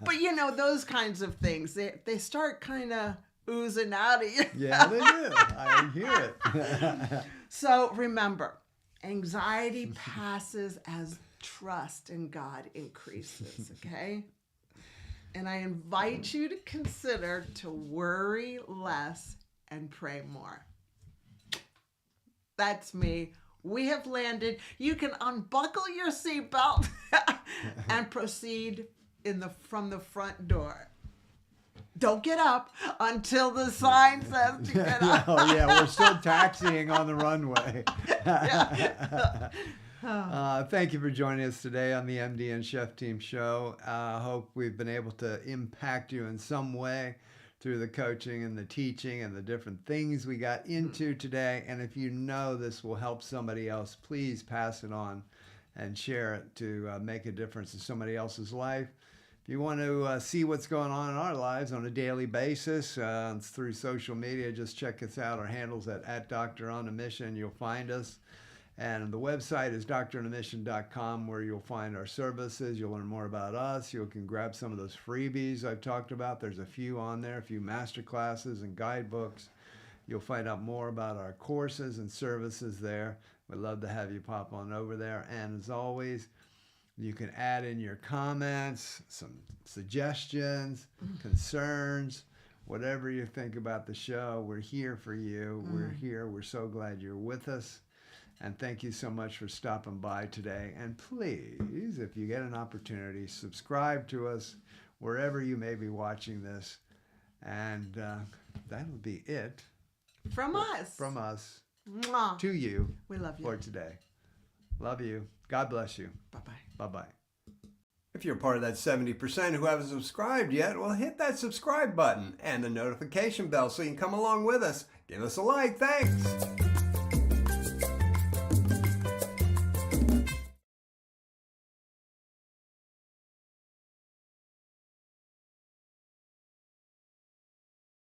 Speaker 2: But you know, those kinds of things, they start kind of oozing out of you.
Speaker 1: Yeah, they do. I hear it.
Speaker 2: So remember, anxiety passes as trust in God increases, okay? And I invite you to consider to worry less and pray more. That's me. We have landed. You can unbuckle your seatbelt and proceed from the front door. Don't get up until the sign says to get up.
Speaker 1: Oh, yeah, we're still taxiing on the runway. Thank you for joining us today on the MD and Chef Team Show. I hope we've been able to impact you in some way through the coaching and the teaching and the different things we got into today. And if you know this will help somebody else, please pass it on and share it to make a difference in somebody else's life. If you want to see what's going on in our lives on a daily basis, it's through social media. Just check us out. Our handle's at Doctor on a Mission. You'll find us. And the website is doctoronamission.com, where you'll find our services. You'll learn more about us. You can grab some of those freebies I've talked about. There's a few on there, a few master classes and guidebooks. You'll find out more about our courses and services there. We'd love to have you pop on over there. And as always, you can add in your comments, some suggestions, concerns, whatever you think about the show. We're here for you. We're here. We're so glad you're with us. And thank you so much for stopping by today. And please, if you get an opportunity, subscribe to us wherever you may be watching this. And that'll be it.
Speaker 2: From us.
Speaker 1: From us.
Speaker 2: Mwah.
Speaker 1: To you.
Speaker 2: We love you.
Speaker 1: For today. Love you. God bless you.
Speaker 2: Bye-bye.
Speaker 1: Bye-bye. If you're part of that 70% who haven't subscribed yet, well, hit that subscribe button and the notification bell so you can come along with us. Give us a like. Thanks.